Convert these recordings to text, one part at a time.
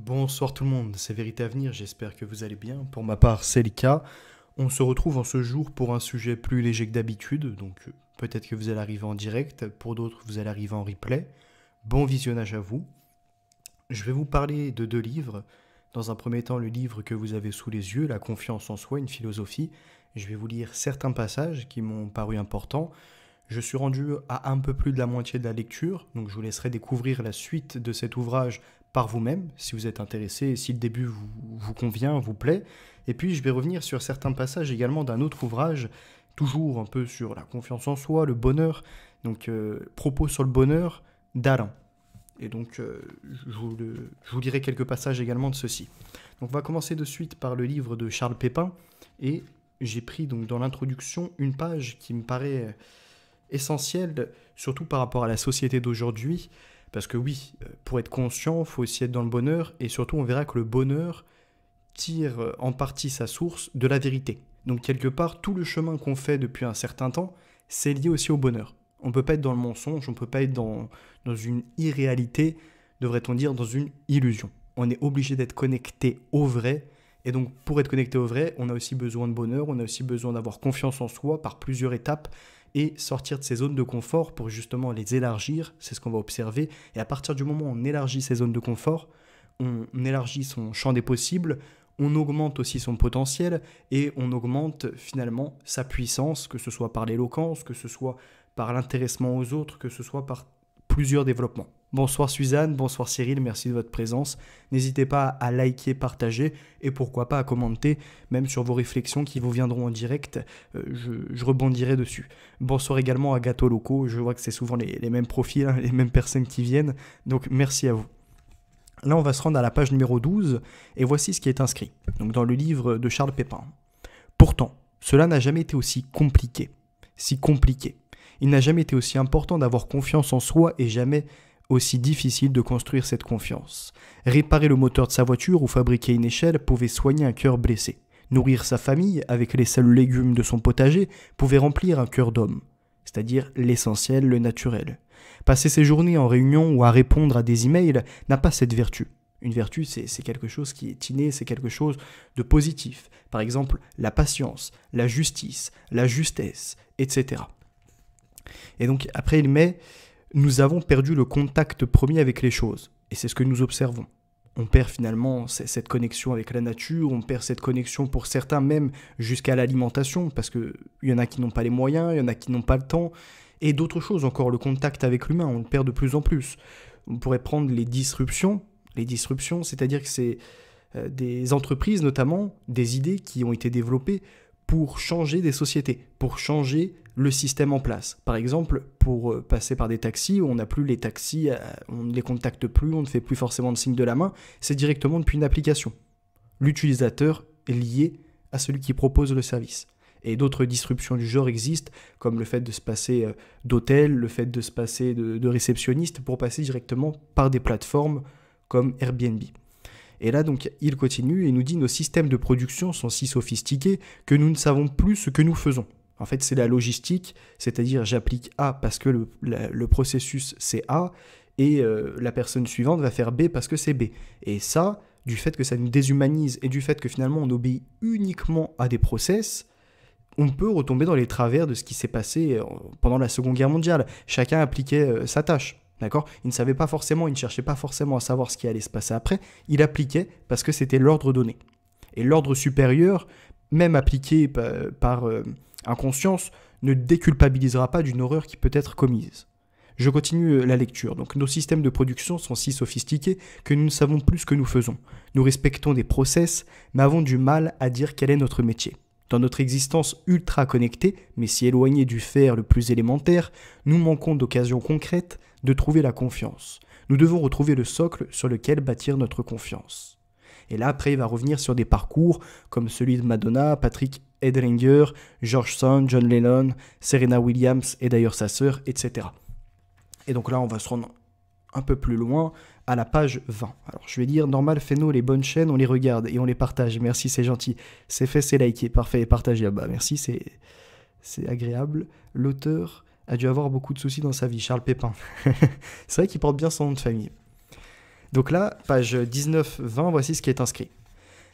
Bonsoir tout le monde, c'est Vérité à venir, j'espère que vous allez bien. Pour ma part, c'est le cas. On se retrouve en ce jour pour un sujet plus léger que d'habitude, donc peut-être que vous allez arriver en direct, pour d'autres vous allez arriver en replay. Bon visionnage à vous. Je vais vous parler de deux livres. Dans un premier temps, le livre que vous avez sous les yeux, La confiance en soi, une philosophie. Je vais vous lire certains passages qui m'ont paru importants. Je suis rendu à un peu plus de la moitié de la lecture, donc je vous laisserai découvrir la suite de cet ouvrage par vous-même, si vous êtes intéressé, et si le début vous convient, vous plaît. Et puis je vais revenir sur certains passages également d'un autre ouvrage, toujours un peu sur la confiance en soi, le bonheur, donc propos sur le bonheur d'Alain. Et donc je vous lirai quelques passages également de ceci. Donc on va commencer de suite par le livre de Charles Pépin, et j'ai pris donc dans l'introduction une page qui me paraît essentiel, surtout par rapport à la société d'aujourd'hui, parce que oui, pour être conscient, il faut aussi être dans le bonheur, et surtout on verra que le bonheur tire en partie sa source de la vérité. Donc quelque part, tout le chemin qu'on fait depuis un certain temps, c'est lié aussi au bonheur. On ne peut pas être dans le mensonge, on ne peut pas être dans une irréalité, devrait-on dire, dans une illusion. On est obligé d'être connecté au vrai, et donc pour être connecté au vrai, on a aussi besoin de bonheur, on a aussi besoin d'avoir confiance en soi par plusieurs étapes, et sortir de ces zones de confort pour justement les élargir, c'est ce qu'on va observer. Et à partir du moment où on élargit ces zones de confort, on élargit son champ des possibles, on augmente aussi son potentiel et on augmente finalement sa puissance, que ce soit par l'éloquence, que ce soit par l'intéressement aux autres, que ce soit par plusieurs développements. Bonsoir Suzanne, bonsoir Cyril, merci de votre présence. N'hésitez pas à liker, partager et pourquoi pas à commenter, même sur vos réflexions qui vous viendront en direct, je rebondirai dessus. Bonsoir également à Gâteau Locaux, je vois que c'est souvent les mêmes profils, hein, les mêmes personnes qui viennent, donc merci à vous. Là on va se rendre à la page numéro 12 et voici ce qui est inscrit, donc dans le livre de Charles Pépin. Pourtant, cela n'a jamais été aussi compliqué, si compliqué. Il n'a jamais été aussi important d'avoir confiance en soi et jamais aussi difficile de construire cette confiance. Réparer le moteur de sa voiture ou fabriquer une échelle pouvait soigner un cœur blessé. Nourrir sa famille avec les seuls légumes de son potager pouvait remplir un cœur d'homme, c'est-à-dire l'essentiel, le naturel. Passer ses journées en réunion ou à répondre à des emails n'a pas cette vertu. Une vertu, c'est quelque chose qui est inné, c'est quelque chose de positif. Par exemple, la patience, la justice, la justesse, etc. Et donc après il met « Nous avons perdu le contact premier avec les choses ». Et c'est ce que nous observons. On perd finalement cette connexion avec la nature, on perd cette connexion pour certains même jusqu'à l'alimentation, parce qu'il y en a qui n'ont pas les moyens, il y en a qui n'ont pas le temps, et d'autres choses encore, le contact avec l'humain, on le perd de plus en plus. On pourrait prendre les disruptions, c'est-à-dire que c'est des entreprises notamment, des idées qui ont été développées pour changer des sociétés, pour changer le système en place. Par exemple, pour passer par des taxis, on n'a plus les taxis, on ne les contacte plus, on ne fait plus forcément de signe de la main, c'est directement depuis une application. L'utilisateur est lié à celui qui propose le service. Et d'autres disruptions du genre existent, comme le fait de se passer d'hôtel, le fait de se passer de réceptionniste, pour passer directement par des plateformes comme Airbnb. Et là, donc, il continue et nous dit « Nos systèmes de production sont si sophistiqués que nous ne savons plus ce que nous faisons. » En fait, c'est la logistique, c'est-à-dire j'applique A parce que le processus c'est A, et la personne suivante va faire B parce que c'est B. Et ça, du fait que ça nous déshumanise et du fait que finalement on obéit uniquement à des process, on peut retomber dans les travers de ce qui s'est passé pendant la Seconde Guerre mondiale. Chacun appliquait sa tâche. D'accord ? Il ne savait pas forcément, il ne cherchait pas forcément à savoir ce qui allait se passer après, il appliquait parce que c'était l'ordre donné. Et l'ordre supérieur, même appliqué par inconscience, ne déculpabilisera pas d'une horreur qui peut être commise. Je continue la lecture. Donc, nos systèmes de production sont si sophistiqués que nous ne savons plus ce que nous faisons. Nous respectons des process, mais avons du mal à dire quel est notre métier. Dans notre existence ultra connectée, mais si éloignée du faire le plus élémentaire, nous manquons d'occasions concrètes de trouver la confiance. Nous devons retrouver le socle sur lequel bâtir notre confiance. Et là, après, il va revenir sur des parcours comme celui de Madonna, Patrick Hedringer, George Sand, John Lennon, Serena Williams et d'ailleurs sa sœur, etc. Et donc là, on va se rendre un peu plus loin à la page 20. Alors, je vais dire, normal, fais-nous les bonnes chaînes, on les regarde et on les partage. Merci, c'est gentil. C'est fait, c'est liké. Parfait, partagé. Ah bah, merci, c'est agréable. L'auteur a dû avoir beaucoup de soucis dans sa vie, Charles Pépin. C'est vrai qu'il porte bien son nom de famille. Donc là, page 19-20, voici ce qui est inscrit.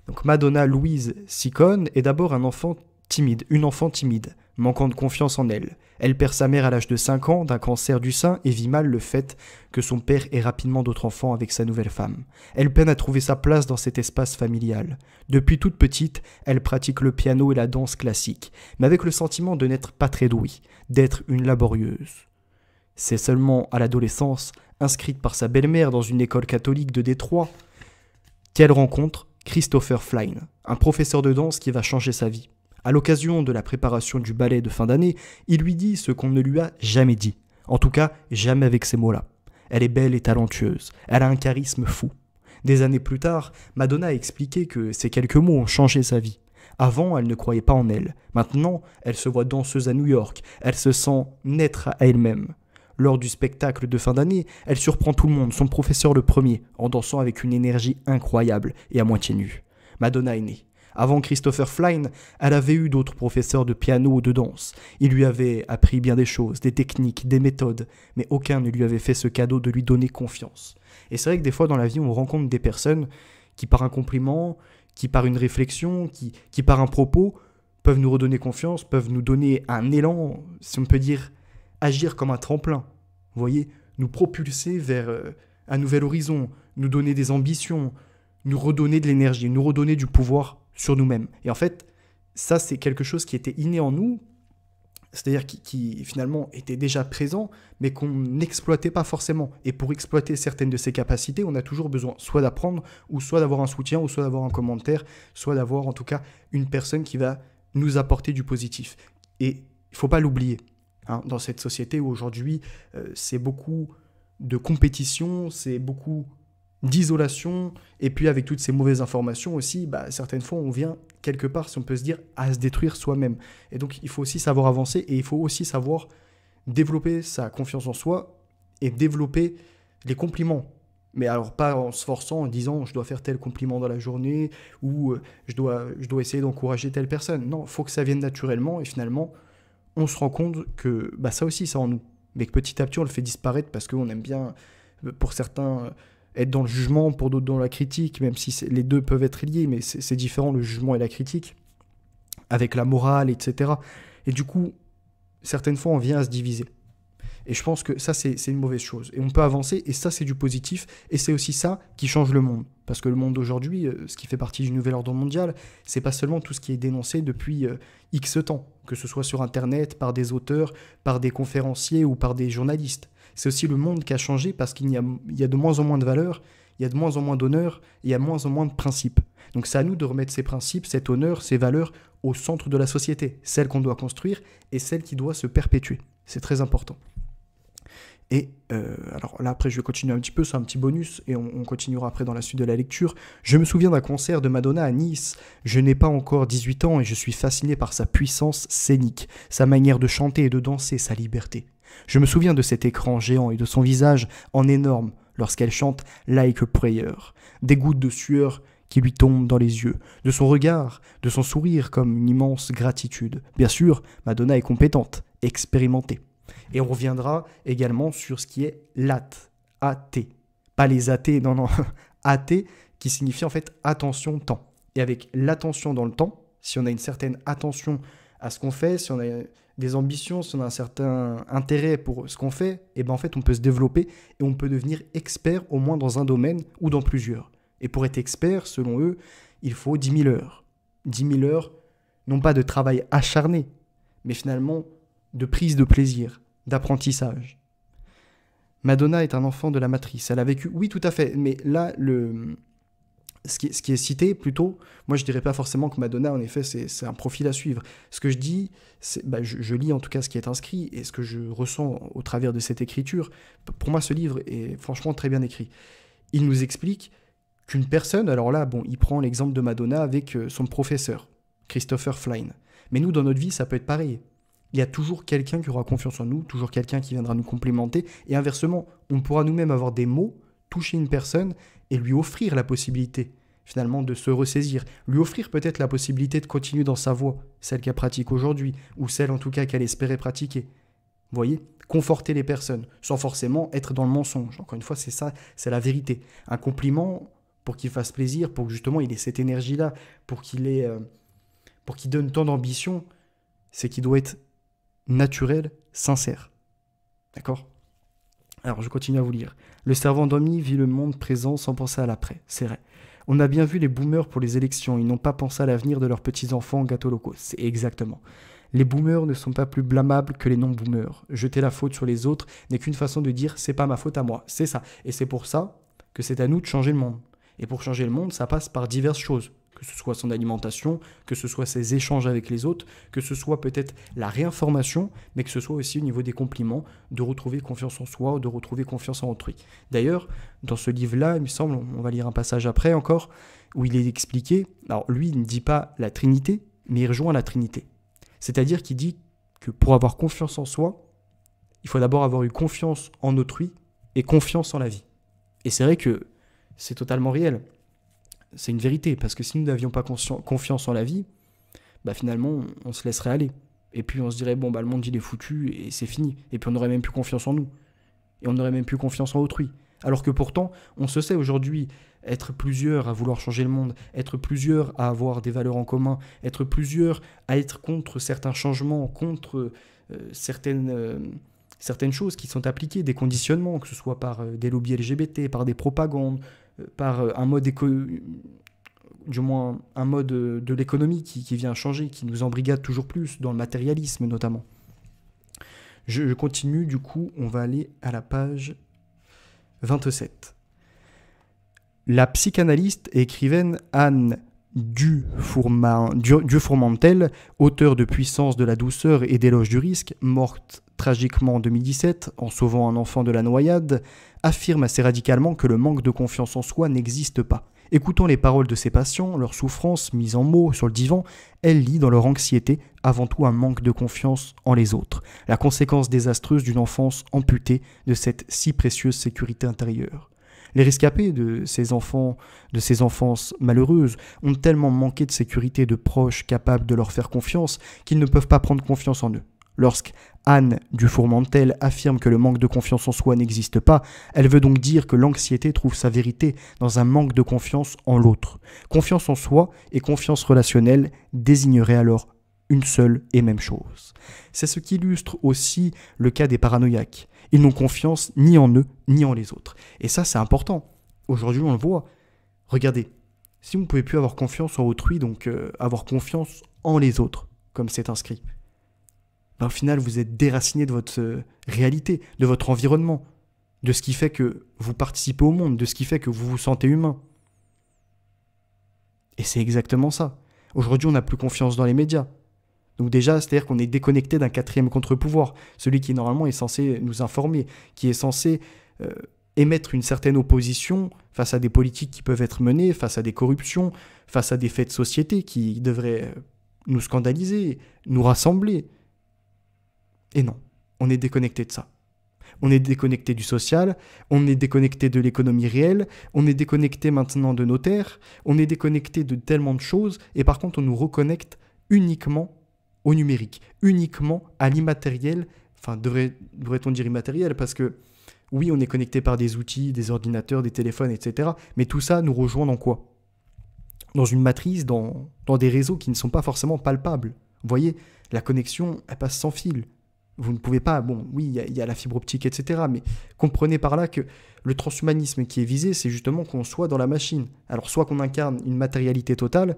Donc Madonna Louise Ciccone est d'abord une enfant timide, manquant de confiance en elle. Elle perd sa mère à l'âge de 5 ans d'un cancer du sein et vit mal le fait que son père ait rapidement d'autres enfants avec sa nouvelle femme. Elle peine à trouver sa place dans cet espace familial. Depuis toute petite, elle pratique le piano et la danse classique, mais avec le sentiment de n'être pas très douée, d'être une laborieuse. C'est seulement à l'adolescence, inscrite par sa belle-mère dans une école catholique de Détroit, qu'elle rencontre Christopher Flynn, un professeur de danse qui va changer sa vie. À l'occasion de la préparation du ballet de fin d'année, il lui dit ce qu'on ne lui a jamais dit. En tout cas, jamais avec ces mots-là. Elle est belle et talentueuse. Elle a un charisme fou. Des années plus tard, Madonna a expliqué que ces quelques mots ont changé sa vie. Avant, elle ne croyait pas en elle. Maintenant, elle se voit danseuse à New York. Elle se sent naître à elle-même. Lors du spectacle de fin d'année, elle surprend tout le monde, son professeur le premier, en dansant avec une énergie incroyable et à moitié nue. Madonna est née. Avant Christopher Flynn, elle avait eu d'autres professeurs de piano ou de danse. Ils lui avaient appris bien des choses, des techniques, des méthodes, mais aucun ne lui avait fait ce cadeau de lui donner confiance. Et c'est vrai que des fois dans la vie, on rencontre des personnes qui par un compliment, qui par une réflexion, qui par un propos, peuvent nous redonner confiance, peuvent nous donner un élan, si on peut dire, agir comme un tremplin. Vous voyez, nous propulser vers un nouvel horizon, nous donner des ambitions, nous redonner de l'énergie, nous redonner du pouvoir sur nous-mêmes. Et en fait, ça, c'est quelque chose qui était inné en nous, c'est-à-dire qui finalement était déjà présent, mais qu'on n'exploitait pas forcément. Et pour exploiter certaines de ces capacités, on a toujours besoin soit d'apprendre, ou soit d'avoir un soutien, ou soit d'avoir un commentaire, soit d'avoir en tout cas une personne qui va nous apporter du positif. Et il ne faut pas l'oublier, hein, dans cette société où aujourd'hui, c'est beaucoup de compétition, c'est beaucoup d'isolation, et puis avec toutes ces mauvaises informations aussi, certaines fois on vient quelque part, si on peut se dire, à se détruire soi-même. Et donc il faut aussi savoir avancer, et il faut aussi savoir développer sa confiance en soi, et développer les compliments. Mais alors pas en se forçant, en disant je dois faire tel compliment dans la journée, ou je dois essayer d'encourager telle personne. Non, il faut que ça vienne naturellement, et finalement, on se rend compte que ça aussi, c'est en nous. Mais que petit à petit, on le fait disparaître parce qu'on aime bien, pour certains, être dans le jugement, pour d'autres dans la critique, même si les deux peuvent être liés, mais c'est différent, le jugement et la critique, avec la morale, etc. Et du coup, certaines fois, on vient à se diviser. Et je pense que ça, c'est une mauvaise chose. Et on peut avancer, et ça, c'est du positif, et c'est aussi ça qui change le monde. Parce que le monde d'aujourd'hui, ce qui fait partie du nouvel ordre mondial, c'est pas seulement tout ce qui est dénoncé depuis X temps, que ce soit sur Internet, par des auteurs, par des conférenciers ou par des journalistes. C'est aussi le monde qui a changé parce qu'il y a de moins en moins de valeurs, il y a de moins en moins d'honneur, il y a de moins en moins de principes. Donc c'est à nous de remettre ces principes, cet honneur, ces valeurs au centre de la société, celles qu'on doit construire et celles qui doivent se perpétuer. C'est très important. Et alors là, après, je vais continuer un petit peu, c'est un petit bonus, et on continuera après dans la suite de la lecture. Je me souviens d'un concert de Madonna à Nice. Je n'ai pas encore 18 ans et je suis fasciné par sa puissance scénique, sa manière de chanter et de danser, sa liberté. Je me souviens de cet écran géant et de son visage en énorme lorsqu'elle chante « Like a Prayer », des gouttes de sueur qui lui tombent dans les yeux, de son regard, de son sourire comme une immense gratitude. Bien sûr, Madonna est compétente, expérimentée. Et on reviendra également sur ce qui est l'AT, A-T. Pas les athées, non, A-T, qui signifie en fait attention, temps. Et avec l'attention dans le temps, si on a une certaine attention à ce qu'on fait, si on a des ambitions, si on a un certain intérêt pour ce qu'on fait, et en fait on peut se développer et on peut devenir expert au moins dans un domaine ou dans plusieurs. Et pour être expert, selon eux, il faut 10 000 heures. 10 000 heures, non pas de travail acharné, mais finalement de prise de plaisir, d'apprentissage. Madonna est un enfant de la matrice. Elle a vécu... Oui, tout à fait. Mais là, ce qui est cité, plutôt, moi, je dirais pas forcément que Madonna, en effet, c'est un profil à suivre. Ce que je dis, je lis en tout cas ce qui est inscrit et ce que je ressens au travers de cette écriture. Pour moi, ce livre est franchement très bien écrit. Il nous explique qu'une personne... Alors là, il prend l'exemple de Madonna avec son professeur, Christopher Flynn. Mais nous, dans notre vie, ça peut être pareil. Il y a toujours quelqu'un qui aura confiance en nous, toujours quelqu'un qui viendra nous complémenter. Et inversement, on pourra nous-mêmes avoir des mots, toucher une personne et lui offrir la possibilité, finalement, de se ressaisir. Lui offrir peut-être la possibilité de continuer dans sa voie, celle qu'elle pratique aujourd'hui, ou celle en tout cas qu'elle espérait pratiquer. Vous voyez, conforter les personnes, sans forcément être dans le mensonge. Encore une fois, c'est ça, c'est la vérité. Un compliment pour qu'il fasse plaisir, pour que justement il ait cette énergie-là, pour qu'il donne tant d'ambition, c'est qu'il doit être naturel, sincère. D'accord ? Alors, je continue à vous lire. Le cerveau endormi vit le monde présent sans penser à l'après. C'est vrai. On a bien vu les boomers pour les élections. Ils n'ont pas pensé à l'avenir de leurs petits-enfants gâteaux locaux. C'est exactement. Les boomers ne sont pas plus blâmables que les non-boomers. Jeter la faute sur les autres n'est qu'une façon de dire « c'est pas ma faute à moi ». C'est ça. Et c'est pour ça que c'est à nous de changer le monde. Et pour changer le monde, ça passe par diverses choses. Que ce soit son alimentation, que ce soit ses échanges avec les autres, que ce soit peut-être la réinformation, mais que ce soit aussi au niveau des compliments, de retrouver confiance en soi, de retrouver confiance en autrui. D'ailleurs, dans ce livre-là, il me semble, on va lire un passage après encore, où il est expliqué, alors lui, il ne dit pas la Trinité, mais il rejoint la Trinité. C'est-à-dire qu'il dit que pour avoir confiance en soi, il faut d'abord avoir eu confiance en autrui et confiance en la vie. Et c'est vrai que c'est totalement réel. C'est une vérité, parce que si nous n'avions pas confiance en la vie, bah finalement, on se laisserait aller. Et puis on se dirait, bon, bah le monde, il est foutu, et c'est fini. Et puis on n'aurait même plus confiance en nous. Et on n'aurait même plus confiance en autrui. Alors que pourtant, on se sait aujourd'hui être plusieurs à vouloir changer le monde, être plusieurs à avoir des valeurs en commun, être plusieurs à être contre certains changements, contre certaines choses qui sont appliquées, des conditionnements, que ce soit par des lobbies LGBT, par des propagandes, par un mode un mode de l'économie qui vient changer, qui nous embrigade toujours plus, dans le matérialisme notamment. Je continue, du coup, on va aller à la page 27. La psychanalyste et écrivaine Anne Dufourmentel, auteure de Puissance de la douceur et d'Éloge du risque, morte tragiquement en 2017 en sauvant un enfant de la noyade, affirme assez radicalement que le manque de confiance en soi n'existe pas. Écoutant les paroles de ses patients, leurs souffrances mises en mots sur le divan, elle lit dans leur anxiété avant tout un manque de confiance en les autres, la conséquence désastreuse d'une enfance amputée de cette si précieuse sécurité intérieure. Les rescapés de ces enfances malheureuses ont tellement manqué de sécurité de proches capables de leur faire confiance qu'ils ne peuvent pas prendre confiance en eux. Lorsqu'Anne Dufourmentel affirme que le manque de confiance en soi n'existe pas, elle veut donc dire que l'anxiété trouve sa vérité dans un manque de confiance en l'autre. Confiance en soi et confiance relationnelle désigneraient alors une seule et même chose. C'est ce qui illustre aussi le cas des paranoïaques. Ils n'ont confiance ni en eux, ni en les autres. Et ça, c'est important. Aujourd'hui, on le voit. Regardez, si vous ne pouvez plus avoir confiance en autrui, donc avoir confiance en les autres, comme c'est inscrit, ben, au final, vous êtes déraciné de votre réalité, de votre environnement, de ce qui fait que vous participez au monde, de ce qui fait que vous vous sentez humain. Et c'est exactement ça. Aujourd'hui, on n'a plus confiance dans les médias. Donc déjà, c'est-à-dire qu'on est déconnecté d'un quatrième contre-pouvoir, celui qui normalement est censé nous informer, qui est censé émettre une certaine opposition face à des politiques qui peuvent être menées, face à des corruptions, face à des faits de société qui devraient nous scandaliser, nous rassembler. Et non, on est déconnecté de ça. On est déconnecté du social, on est déconnecté de l'économie réelle, on est déconnecté maintenant de nos terres, on est déconnecté de tellement de choses, et par contre on nous reconnecte uniquement au numérique, uniquement à l'immatériel, enfin devrait-on dire immatériel, parce que oui, on est connecté par des outils, des ordinateurs, des téléphones, etc. Mais tout ça nous rejoint dans quoi ? Dans une matrice, dans des réseaux qui ne sont pas forcément palpables. Vous voyez, la connexion, elle passe sans fil. Vous ne pouvez pas, bon, oui, il y a la fibre optique, etc. Mais comprenez par là que le transhumanisme qui est visé, c'est justement qu'on soit dans la machine. Alors soit qu'on incarne une matérialité totale,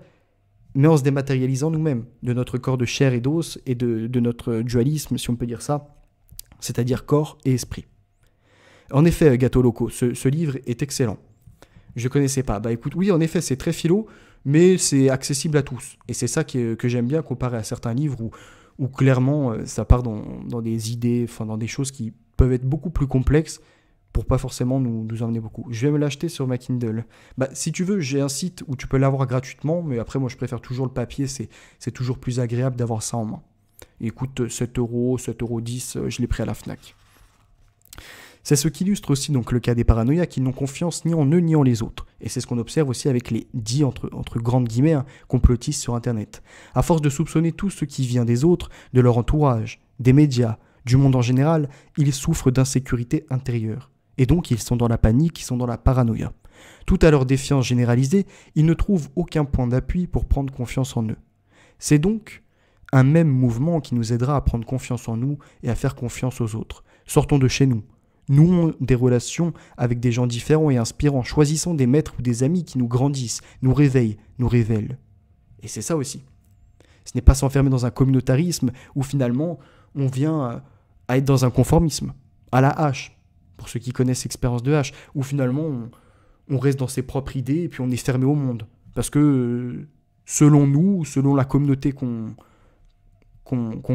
mais en se dématérialisant nous-mêmes, de notre corps de chair et d'os, et de notre dualisme, si on peut dire ça, c'est-à-dire corps et esprit. En effet, Gâteaux Locaux, ce livre est excellent. Je ne connaissais pas. Bah écoute, oui, en effet, c'est très philo, mais c'est accessible à tous. Et c'est ça que j'aime bien comparé à certains livres où clairement, ça part dans des idées, enfin dans des choses qui peuvent être beaucoup plus complexes pour pas forcément nous emmener beaucoup. Je vais me l'acheter sur ma Kindle. Bah, si tu veux, j'ai un site où tu peux l'avoir gratuitement, mais après, moi, je préfère toujours le papier. C'est toujours plus agréable d'avoir ça en main. Et écoute, 7 €, 7,10 €, je l'ai pris à la Fnac. C'est ce qui illustre aussi donc le cas des paranoïaques qui n'ont confiance ni en eux ni en les autres. Et c'est ce qu'on observe aussi avec les dits, entre grandes guillemets, complotistes sur Internet. À force de soupçonner tout ce qui vient des autres, de leur entourage, des médias, du monde en général, ils souffrent d'insécurité intérieure. Et donc ils sont dans la panique, ils sont dans la paranoïa. Tout à leur défiance généralisée, ils ne trouvent aucun point d'appui pour prendre confiance en eux. C'est donc un même mouvement qui nous aidera à prendre confiance en nous et à faire confiance aux autres. Sortons de chez nous. Nouons des relations avec des gens différents et inspirants. Choisissons des maîtres ou des amis qui nous grandissent, nous réveillent, nous révèlent. Et c'est ça aussi. Ce n'est pas s'enfermer dans un communautarisme où finalement on vient à être dans un conformisme, à la hache, pour ceux qui connaissent l'expérience de hache, où finalement on reste dans ses propres idées et puis on est fermé au monde. Parce que selon nous, selon la communauté qu'on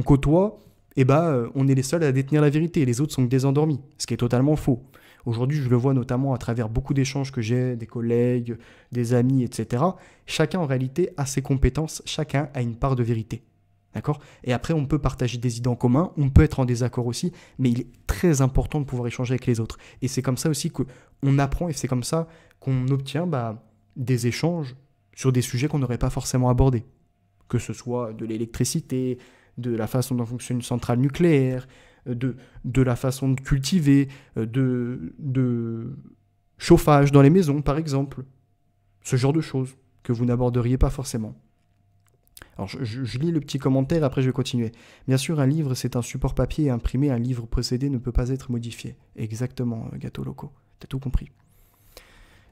côtoie, on est les seuls à détenir la vérité et les autres sont que des endormis, ce qui est totalement faux. Aujourd'hui, je le vois notamment à travers beaucoup d'échanges que j'ai, des collègues, des amis, etc. Chacun, en réalité, a ses compétences, chacun a une part de vérité. D'accord ? Et après, on peut partager des idées en commun, on peut être en désaccord aussi, mais il est très important de pouvoir échanger avec les autres. Et c'est comme ça aussi qu'on apprend et c'est comme ça qu'on obtient des échanges sur des sujets qu'on n'aurait pas forcément abordés. Que ce soit de l'électricité, de la façon dont fonctionne une centrale nucléaire, de la façon de cultiver, de chauffage dans les maisons, par exemple. Ce genre de choses que vous n'aborderiez pas forcément. Alors, je lis le petit commentaire, après je vais continuer. Bien sûr, un livre, c'est un support papier et imprimé, un livre possédé ne peut pas être modifié. Exactement, Gâteau Loco. T'as tout compris.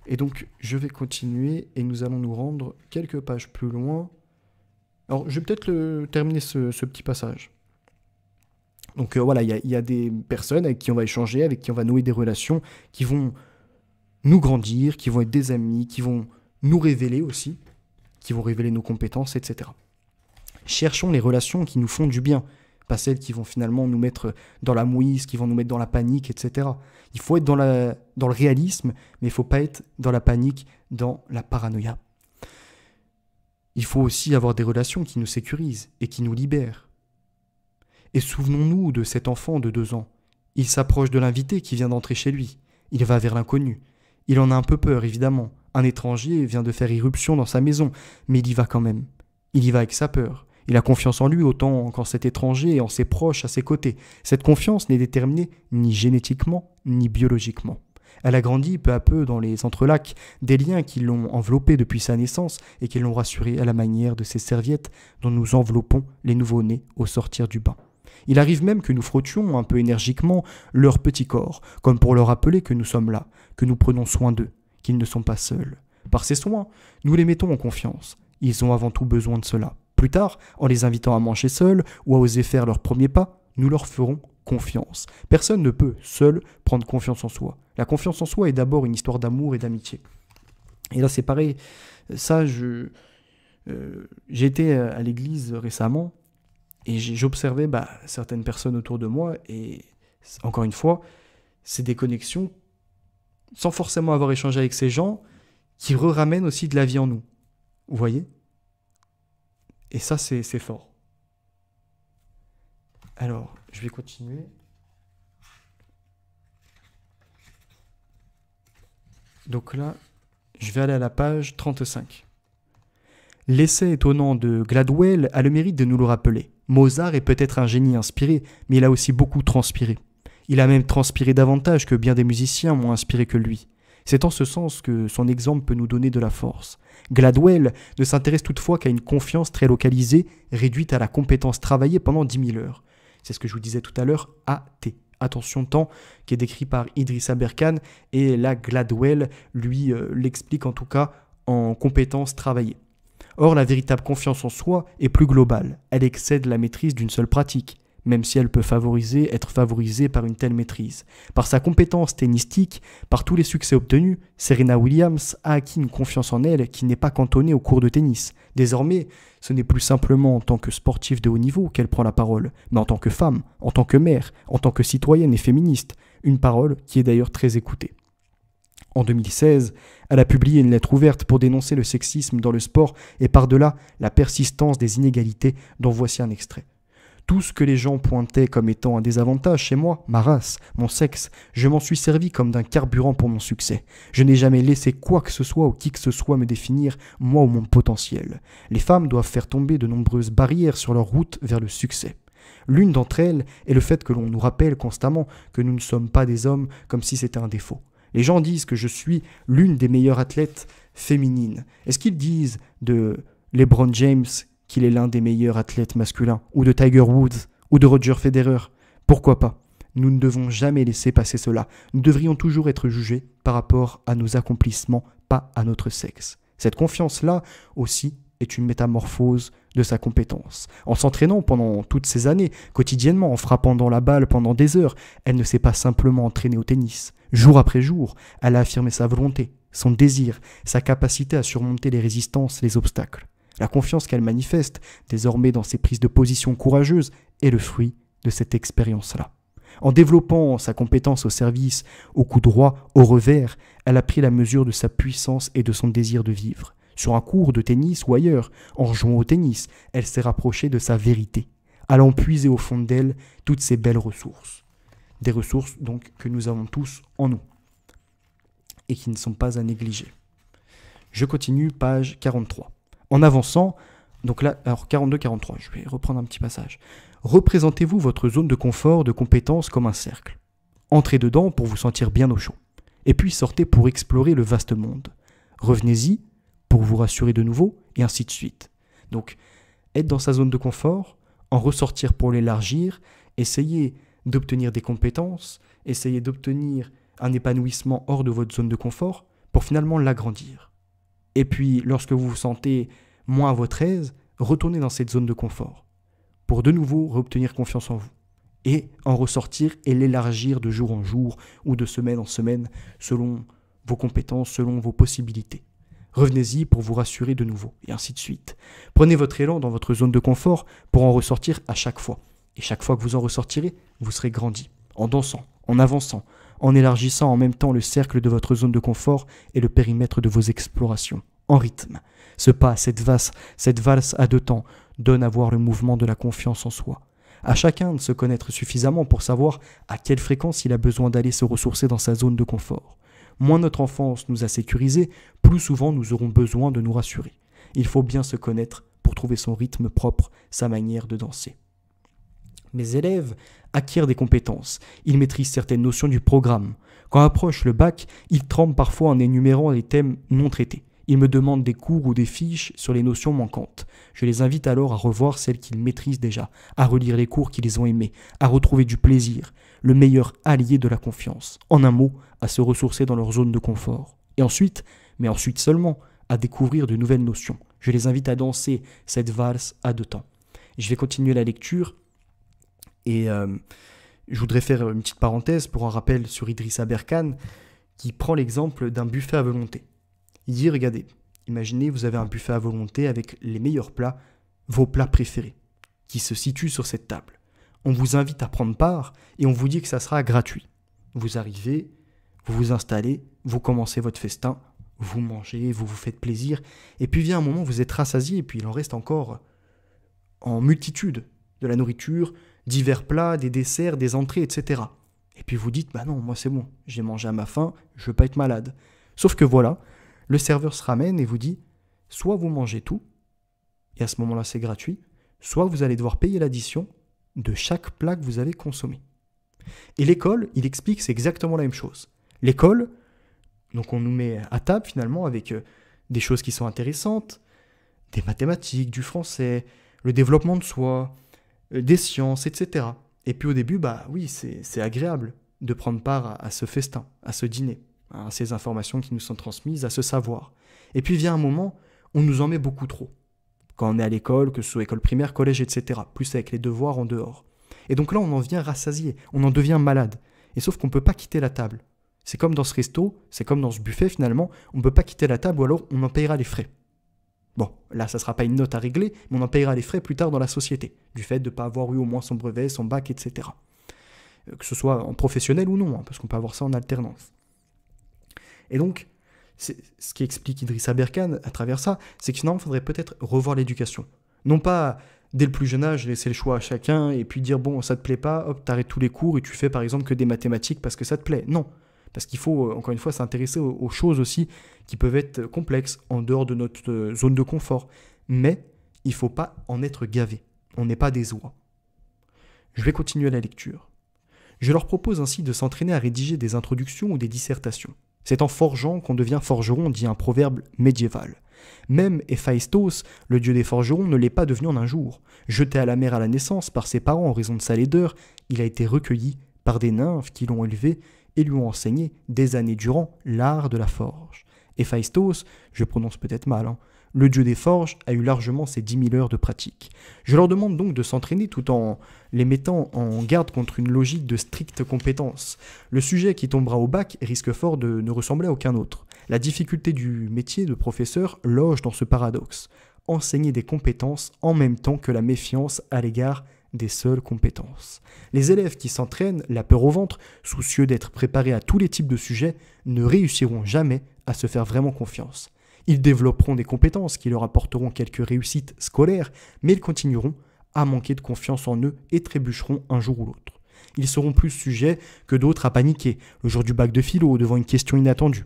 Et donc, je vais continuer et nous allons nous rendre quelques pages plus loin. Alors, je vais peut-être terminer ce petit passage. Donc voilà, il y a des personnes avec qui on va échanger, avec qui on va nouer des relations, qui vont nous grandir, qui vont être des amis, qui vont nous révéler aussi, qui vont révéler nos compétences, etc. Cherchons les relations qui nous font du bien, pas celles qui vont finalement nous mettre dans la mouise, qui vont nous mettre dans la panique, etc. Il faut être dans le réalisme, mais il ne faut pas être dans la panique, dans la paranoïa. Il faut aussi avoir des relations qui nous sécurisent et qui nous libèrent. Et souvenons-nous de cet enfant de 2 ans. Il s'approche de l'invité qui vient d'entrer chez lui. Il va vers l'inconnu. Il en a un peu peur, évidemment. Un étranger vient de faire irruption dans sa maison, mais il y va quand même. Il y va avec sa peur. Il a confiance en lui autant qu'en cet étranger et en ses proches à ses côtés. Cette confiance n'est déterminée ni génétiquement, ni biologiquement. Elle a grandi peu à peu dans les entrelacs des liens qui l'ont enveloppé depuis sa naissance et qui l'ont rassuré à la manière de ces serviettes dont nous enveloppons les nouveau-nés au sortir du bain. Il arrive même que nous frottions un peu énergiquement leur petit corps, comme pour leur rappeler que nous sommes là, que nous prenons soin d'eux, qu'ils ne sont pas seuls. Par ces soins, nous les mettons en confiance. Ils ont avant tout besoin de cela. Plus tard, en les invitant à manger seuls ou à oser faire leur premier pas, nous leur ferons confiance. Personne ne peut, seul, prendre confiance en soi. La confiance en soi est d'abord une histoire d'amour et d'amitié. Et là, c'est pareil. Ça, j'ai été à l'église récemment et j'observais certaines personnes autour de moi et, encore une fois, c'est des connexions, sans forcément avoir échangé avec ces gens, qui ramènent aussi de la vie en nous. Vous voyez ? Et ça, c'est fort. Alors, je vais continuer. Donc là, je vais aller à la page 35. L'essai étonnant de Gladwell a le mérite de nous le rappeler. Mozart est peut-être un génie inspiré, mais il a aussi beaucoup transpiré. Il a même transpiré davantage que bien des musiciens m'ont inspiré que lui. C'est en ce sens que son exemple peut nous donner de la force. Gladwell ne s'intéresse toutefois qu'à une confiance très localisée, réduite à la compétence travaillée pendant 10 000 heures. C'est ce que je vous disais tout à l'heure, AT. Attention temps, qui est décrit par Idrissa Berkane, et là Gladwell lui l'explique en tout cas en compétence travaillée. Or, la véritable confiance en soi est plus globale. Elle excède la maîtrise d'une seule pratique, même si elle peut être favorisée par une telle maîtrise. Par sa compétence tennistique, par tous les succès obtenus, Serena Williams a acquis une confiance en elle qui n'est pas cantonnée au cours de tennis. Désormais, ce n'est plus simplement en tant que sportive de haut niveau qu'elle prend la parole, mais en tant que femme, en tant que mère, en tant que citoyenne et féministe, une parole qui est d'ailleurs très écoutée. En 2016, elle a publié une lettre ouverte pour dénoncer le sexisme dans le sport et par-delà la persistance des inégalités dont voici un extrait. Tout ce que les gens pointaient comme étant un désavantage chez moi, ma race, mon sexe, je m'en suis servi comme d'un carburant pour mon succès. Je n'ai jamais laissé quoi que ce soit ou qui que ce soit me définir, moi ou mon potentiel. Les femmes doivent faire tomber de nombreuses barrières sur leur route vers le succès. L'une d'entre elles est le fait que l'on nous rappelle constamment que nous ne sommes pas des hommes comme si c'était un défaut. Les gens disent que je suis l'une des meilleures athlètes féminines. Est-ce qu'ils disent de LeBron James qu'il est l'un des meilleurs athlètes masculins, ou de Tiger Woods, ou de Roger Federer? Pourquoi pas? Nous ne devons jamais laisser passer cela. Nous devrions toujours être jugés par rapport à nos accomplissements, pas à notre sexe. Cette confiance-là aussi est une métamorphose de sa compétence. En s'entraînant pendant toutes ces années, quotidiennement, en frappant dans la balle pendant des heures, elle ne s'est pas simplement entraînée au tennis. Jour après jour, elle a affirmé sa volonté, son désir, sa capacité à surmonter les résistances, les obstacles. La confiance qu'elle manifeste, désormais dans ses prises de position courageuses, est le fruit de cette expérience-là. En développant sa compétence au service, au coup droit, au revers, elle a pris la mesure de sa puissance et de son désir de vivre. Sur un cours de tennis ou ailleurs, en jouant au tennis, elle s'est rapprochée de sa vérité, allant puiser au fond d'elle toutes ces belles ressources. Des ressources donc que nous avons tous en nous et qui ne sont pas à négliger. Je continue, page 43. En avançant, donc là, alors 42-43, je vais reprendre un petit passage. Représentez-vous votre zone de confort, de compétence comme un cercle. Entrez dedans pour vous sentir bien au chaud. Et puis sortez pour explorer le vaste monde. Revenez-y pour vous rassurer de nouveau, et ainsi de suite. Donc, être dans sa zone de confort, en ressortir pour l'élargir, essayer d'obtenir des compétences, essayer d'obtenir un épanouissement hors de votre zone de confort, pour finalement l'agrandir. Et puis, lorsque vous vous sentez moins à votre aise, retournez dans cette zone de confort, pour de nouveau reobtenir confiance en vous, et en ressortir et l'élargir de jour en jour, ou de semaine en semaine, selon vos compétences, selon vos possibilités. Revenez-y pour vous rassurer de nouveau, et ainsi de suite. Prenez votre élan dans votre zone de confort pour en ressortir à chaque fois. Et chaque fois que vous en ressortirez, vous serez grandi, en dansant, en avançant, en élargissant en même temps le cercle de votre zone de confort et le périmètre de vos explorations, en rythme. Ce pas, cette valse à deux temps, donne à voir le mouvement de la confiance en soi. À chacun de se connaître suffisamment pour savoir à quelle fréquence il a besoin d'aller se ressourcer dans sa zone de confort. Moins notre enfance nous a sécurisés, plus souvent nous aurons besoin de nous rassurer. Il faut bien se connaître pour trouver son rythme propre, sa manière de danser. Mes élèves acquièrent des compétences. Ils maîtrisent certaines notions du programme. Quand approche le bac, ils tremblent parfois en énumérant les thèmes non traités. Ils me demandent des cours ou des fiches sur les notions manquantes. Je les invite alors à revoir celles qu'ils maîtrisent déjà, à relire les cours qu'ils ont aimés, à retrouver du plaisir, le meilleur allié de la confiance. En un mot, à se ressourcer dans leur zone de confort. Et ensuite, mais ensuite seulement, à découvrir de nouvelles notions. Je les invite à danser cette valse à deux temps. Je vais continuer la lecture et je voudrais faire une petite parenthèse pour un rappel sur Idrissa Berkane qui prend l'exemple d'un buffet à volonté. Il dit, regardez, imaginez vous avez un buffet à volonté avec les meilleurs plats, vos plats préférés, qui se situent sur cette table. On vous invite à prendre part et on vous dit que ça sera gratuit. Vous arrivez, vous vous installez, vous commencez votre festin, vous mangez, vous vous faites plaisir, et puis vient un moment où vous êtes rassasié et puis il en reste encore en multitude de la nourriture, divers plats, des desserts, des entrées, etc. Et puis vous dites, bah non, moi c'est bon, j'ai mangé à ma faim, je ne veux pas être malade. Sauf que voilà, le serveur se ramène et vous dit, soit vous mangez tout, et à ce moment-là c'est gratuit, soit vous allez devoir payer l'addition de chaque plat que vous avez consommé. Et l'école, il explique, c'est exactement la même chose. L'école, donc on nous met à table finalement avec des choses qui sont intéressantes, des mathématiques, du français, le développement de soi, des sciences, etc. Et puis au début, bah oui, c'est agréable de prendre part à ce festin, à ce dîner, à ces informations qui nous sont transmises, à ce savoir. Et puis vient un moment, on nous en met beaucoup trop. Quand on est à l'école, que ce soit école primaire, collège, etc. Plus avec les devoirs en dehors. Et donc là, on en vient rassasié, on en devient malade. Et sauf qu'on ne peut pas quitter la table. C'est comme dans ce resto, c'est comme dans ce buffet finalement, on ne peut pas quitter la table ou alors on en payera les frais. Bon, là, ça ne sera pas une note à régler, mais on en payera les frais plus tard dans la société, du fait de ne pas avoir eu au moins son brevet, son bac, etc. Que ce soit en professionnel ou non, parce qu'on peut avoir ça en alternance. Et donc, ce qui explique Idrissa Berkane à travers ça, c'est que finalement, il faudrait peut-être revoir l'éducation. Non pas, dès le plus jeune âge, laisser le choix à chacun et puis dire, bon, ça te plaît pas, hop, t'arrêtes tous les cours et tu fais par exemple que des mathématiques parce que ça te plaît. Non, parce qu'il faut, encore une fois, s'intéresser aux choses aussi qui peuvent être complexes en dehors de notre zone de confort. Mais il ne faut pas en être gavé. On n'est pas des oies. Je vais continuer la lecture. Je leur propose ainsi de s'entraîner à rédiger des introductions ou des dissertations. C'est en forgeant qu'on devient forgeron, dit un proverbe médiéval. Même Héphaïstos, le dieu des forgerons, ne l'est pas devenu en un jour. Jeté à la mer à la naissance par ses parents en raison de sa laideur, il a été recueilli par des nymphes qui l'ont élevé et lui ont enseigné des années durant l'art de la forge. Héphaïstos, je prononce peut-être mal, le dieu des forges a eu largement ses 10 000 heures de pratique. Je leur demande donc de s'entraîner tout en les mettant en garde contre une logique de stricte compétence. Le sujet qui tombera au bac risque fort de ne ressembler à aucun autre. La difficulté du métier de professeur loge dans ce paradoxe. Enseigner des compétences en même temps que la méfiance à l'égard des seules compétences. Les élèves qui s'entraînent, la peur au ventre, soucieux d'être préparés à tous les types de sujets, ne réussiront jamais à se faire vraiment confiance. Ils développeront des compétences qui leur apporteront quelques réussites scolaires, mais ils continueront à manquer de confiance en eux et trébucheront un jour ou l'autre. Ils seront plus sujets que d'autres à paniquer le jour du bac de philo devant une question inattendue.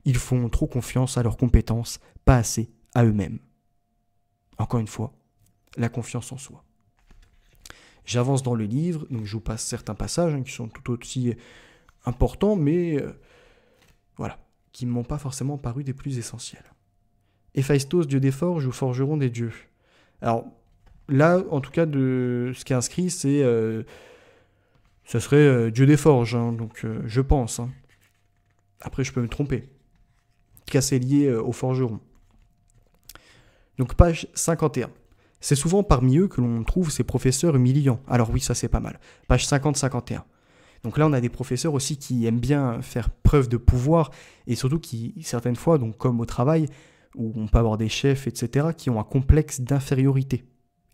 Ils font trop confiance à leurs compétences, pas assez à eux-mêmes. Encore une fois, la confiance en soi. J'avance dans le livre, donc je vous passe certains passages qui sont tout aussi importants, mais voilà, qui ne m'ont pas forcément paru des plus essentiels. Héphaïstos, dieu des forges ou forgeron des dieux. Alors là, en tout cas, de ce qui est inscrit, c'est, ce serait dieu des forges, donc je pense. Après, je peux me tromper. En tout cas, c'est lié au forgeron. Donc page 51. C'est souvent parmi eux que l'on trouve ces professeurs humiliants. Alors oui, ça c'est pas mal. Page 50-51. Donc là, on a des professeurs aussi qui aiment bien faire preuve de pouvoir et surtout qui, certaines fois, donc comme au travail, où on peut avoir des chefs, etc., qui ont un complexe d'infériorité.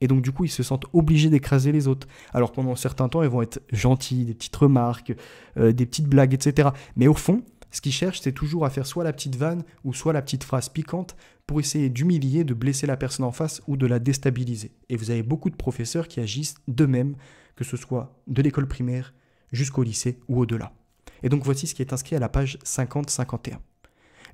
Et donc du coup, ils se sentent obligés d'écraser les autres. Alors pendant un certain temps, ils vont être gentils, des petites remarques, des petites blagues, etc. Mais au fond, ce qu'ils cherchent, c'est toujours à faire soit la petite vanne ou soit la petite phrase piquante pour essayer d'humilier, de blesser la personne en face ou de la déstabiliser. Et vous avez beaucoup de professeurs qui agissent d'eux-mêmes, que ce soit de l'école primaire jusqu'au lycée ou au-delà. Et donc voici ce qui est inscrit à la page 50-51.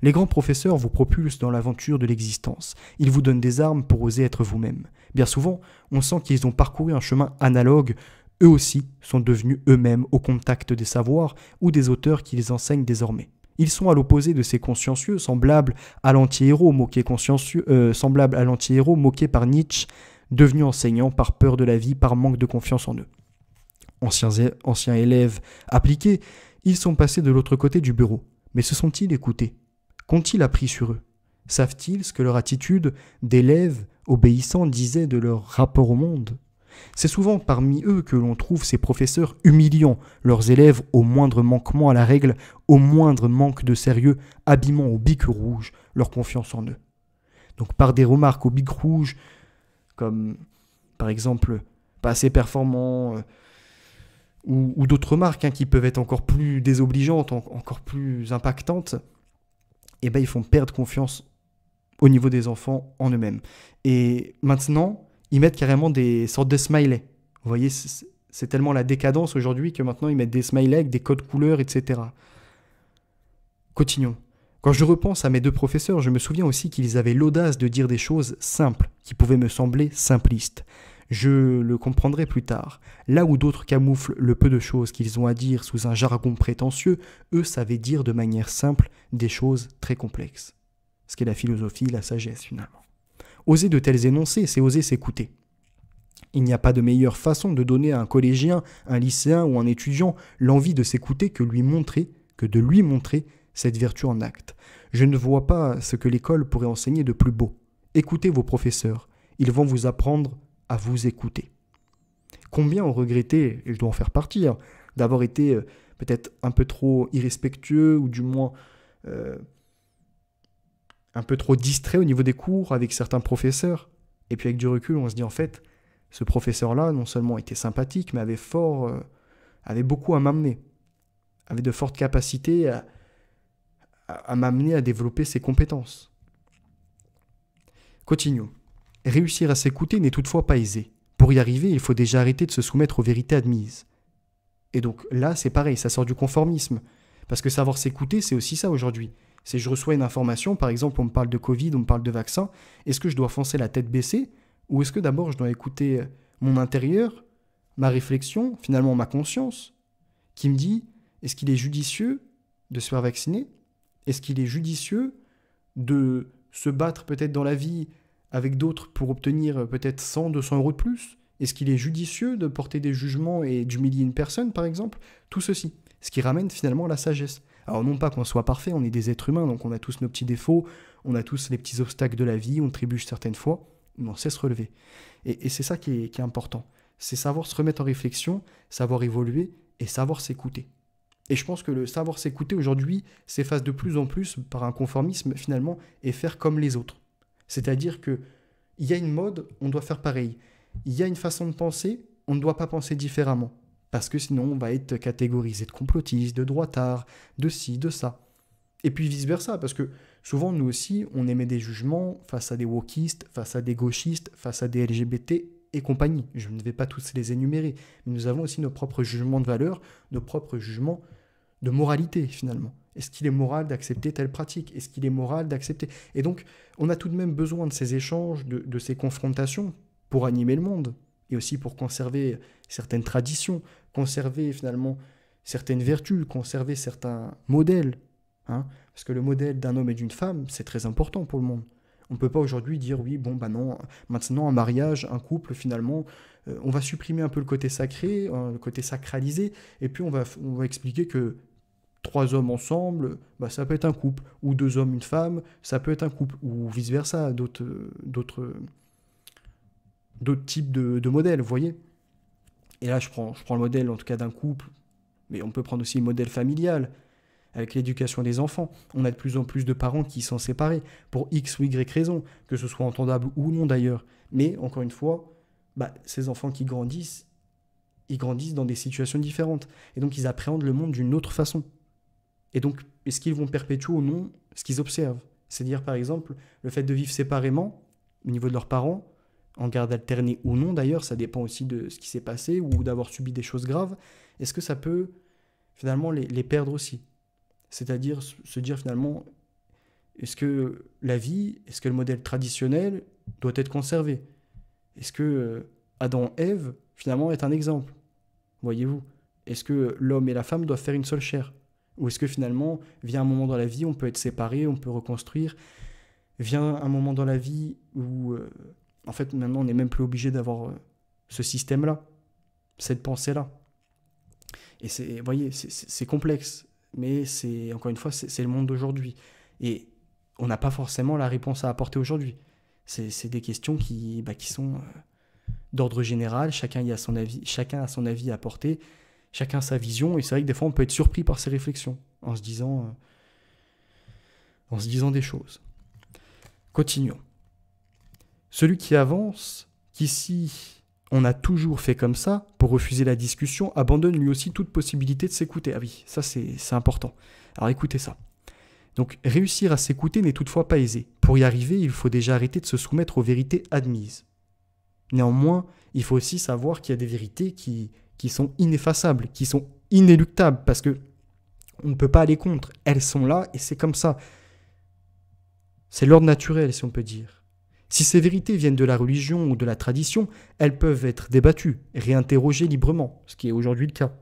Les grands professeurs vous propulsent dans l'aventure de l'existence. Ils vous donnent des armes pour oser être vous-même. Bien souvent, on sent qu'ils ont parcouru un chemin analogue. Eux aussi sont devenus eux-mêmes au contact des savoirs ou des auteurs qui les enseignent désormais. Ils sont à l'opposé de ces consciencieux, semblables à l'anti-héros moqué par Nietzsche, devenus enseignants par peur de la vie, par manque de confiance en eux. Anciens élèves appliqués, ils sont passés de l'autre côté du bureau. Mais se sont-ils écoutés? Qu'ont-ils appris sur eux? Savent-ils ce que leur attitude d'élèves obéissants disait de leur rapport au monde? C'est souvent parmi eux que l'on trouve ces professeurs humiliant leurs élèves au moindre manquement à la règle, au moindre manque de sérieux, abîmant au bic rouge leur confiance en eux. Donc par des remarques au bic rouge, comme par exemple pas assez performant, ou d'autres remarques qui peuvent être encore plus désobligeantes, encore plus impactantes, eh ben, ils font perdre confiance au niveau des enfants en eux-mêmes. Et maintenant, ils mettent carrément des sortes de smileys. Vous voyez, c'est tellement la décadence aujourd'hui que maintenant ils mettent des smileys avec des codes couleurs, etc. Continuons. Quand je repense à mes deux professeurs, je me souviens aussi qu'ils avaient l'audace de dire des choses simples, qui pouvaient me sembler simplistes. Je le comprendrai plus tard. Là où d'autres camouflent le peu de choses qu'ils ont à dire sous un jargon prétentieux, eux savaient dire de manière simple des choses très complexes. Ce qu'est la philosophie, la sagesse finalement. Oser de tels énoncés, c'est oser s'écouter. Il n'y a pas de meilleure façon de donner à un collégien, un lycéen ou un étudiant l'envie de s'écouter que de lui montrer cette vertu en acte. Je ne vois pas ce que l'école pourrait enseigner de plus beau. Écoutez vos professeurs, ils vont vous apprendre à vous écouter. Combien ont regretté, et je dois en faire partie, d'avoir été peut-être un peu trop irrespectueux ou du moins un peu trop distrait au niveau des cours avec certains professeurs. Et puis avec du recul, on se dit en fait, ce professeur-là, non seulement était sympathique, mais avait beaucoup à m'amener, avait de fortes capacités à m'amener à développer ses compétences. Continuons. Réussir à s'écouter n'est toutefois pas aisé. Pour y arriver, il faut déjà arrêter de se soumettre aux vérités admises. Et donc là, c'est pareil, ça sort du conformisme. Parce que savoir s'écouter, c'est aussi ça aujourd'hui. C'est je reçois une information, par exemple, on me parle de Covid, on me parle de vaccin, est-ce que je dois foncer la tête baissée ou est-ce que d'abord je dois écouter mon intérieur, ma réflexion, finalement ma conscience, qui me dit, est-ce qu'il est judicieux de se faire vacciner? Est-ce qu'il est judicieux de se battre peut-être dans la vie avec d'autres pour obtenir peut-être 100, 200 euros de plus? Est-ce qu'il est judicieux de porter des jugements et d'humilier une personne, par exemple? Tout ceci. Ce qui ramène finalement la sagesse. Alors non pas qu'on soit parfait, on est des êtres humains, donc on a tous nos petits défauts, on a tous les petits obstacles de la vie, on trébuche certaines fois, mais on sait se relever. Et c'est ça qui est important. C'est savoir se remettre en réflexion, savoir évoluer et savoir s'écouter. Et je pense que le savoir s'écouter aujourd'hui s'efface de plus en plus par un conformisme finalement et faire comme les autres. C'est-à-dire qu'il y a une mode, on doit faire pareil. Il y a une façon de penser, on ne doit pas penser différemment. Parce que sinon on va être catégorisé de complotiste, de droitard, de ci, de ça. Et puis vice-versa, parce que souvent nous aussi on émet des jugements face à des wokistes, face à des gauchistes, face à des LGBT et compagnie. Je ne vais pas tous les énumérer, mais nous avons aussi nos propres jugements de valeur, nos propres jugements de moralité finalement. Est-ce qu'il est moral d'accepter telle pratique? Est-ce qu'il est moral d'accepter? Et donc on a tout de même besoin de ces échanges, de ces confrontations pour animer le monde, et aussi pour conserver certaines traditions, conserver finalement certaines vertus, conserver certains modèles. Hein, parce que le modèle d'un homme et d'une femme, c'est très important pour le monde. On ne peut pas aujourd'hui dire, oui, bon, bah non, maintenant un mariage, un couple, finalement, on va supprimer un peu le côté sacré, le côté sacralisé, et puis on va expliquer que 3 hommes ensemble, bah, ça peut être un couple, ou 2 hommes, une femme, ça peut être un couple, ou vice-versa, d'autres types de modèles, vous voyez. Et là, je prends le modèle, en tout cas, d'un couple, mais on peut prendre aussi le modèle familial, avec l'éducation des enfants. On a de plus en plus de parents qui sont séparés, pour X ou Y raison, que ce soit entendable ou non d'ailleurs. Mais, encore une fois, bah, ces enfants qui grandissent, ils grandissent dans des situations différentes. Et donc, ils appréhendent le monde d'une autre façon. Et donc, est-ce qu'ils vont perpétuer ou non ce qu'ils observent? C'est-à-dire, par exemple, le fait de vivre séparément, au niveau de leurs parents, en garde alternée ou non d'ailleurs, ça dépend aussi de ce qui s'est passé ou d'avoir subi des choses graves, est-ce que ça peut finalement les perdre aussi? C'est-à-dire se dire finalement, est-ce que la vie, est-ce que le modèle traditionnel doit être conservé? Est-ce que Adam et Ève finalement est un exemple? Voyez-vous? Est-ce que l'homme et la femme doivent faire une seule chair? Ou est-ce que finalement, vient un moment dans la vie, on peut être séparés, on peut reconstruire? Vient un moment dans la vie où... en fait, maintenant, on n'est même plus obligé d'avoir ce système-là, cette pensée-là. Et vous voyez, c'est complexe, mais encore une fois, c'est le monde d'aujourd'hui. Et on n'a pas forcément la réponse à apporter aujourd'hui. C'est des questions qui sont d'ordre général, chacun a son avis à apporter, chacun sa vision, et c'est vrai que des fois, on peut être surpris par ces réflexions, en se disant des choses. Continuons. Celui qui avance, qu'ici on a toujours fait comme ça, pour refuser la discussion, abandonne lui aussi toute possibilité de s'écouter. Ah oui, ça c'est important. Alors écoutez ça. Donc réussir à s'écouter n'est toutefois pas aisé. Pour y arriver, il faut déjà arrêter de se soumettre aux vérités admises. Néanmoins, il faut aussi savoir qu'il y a des vérités qui sont ineffaçables, qui sont inéluctables, parce que on ne peut pas aller contre. Elles sont là et c'est comme ça. C'est l'ordre naturel, si on peut dire. Si ces vérités viennent de la religion ou de la tradition, elles peuvent être débattues, réinterrogées librement, ce qui est aujourd'hui le cas.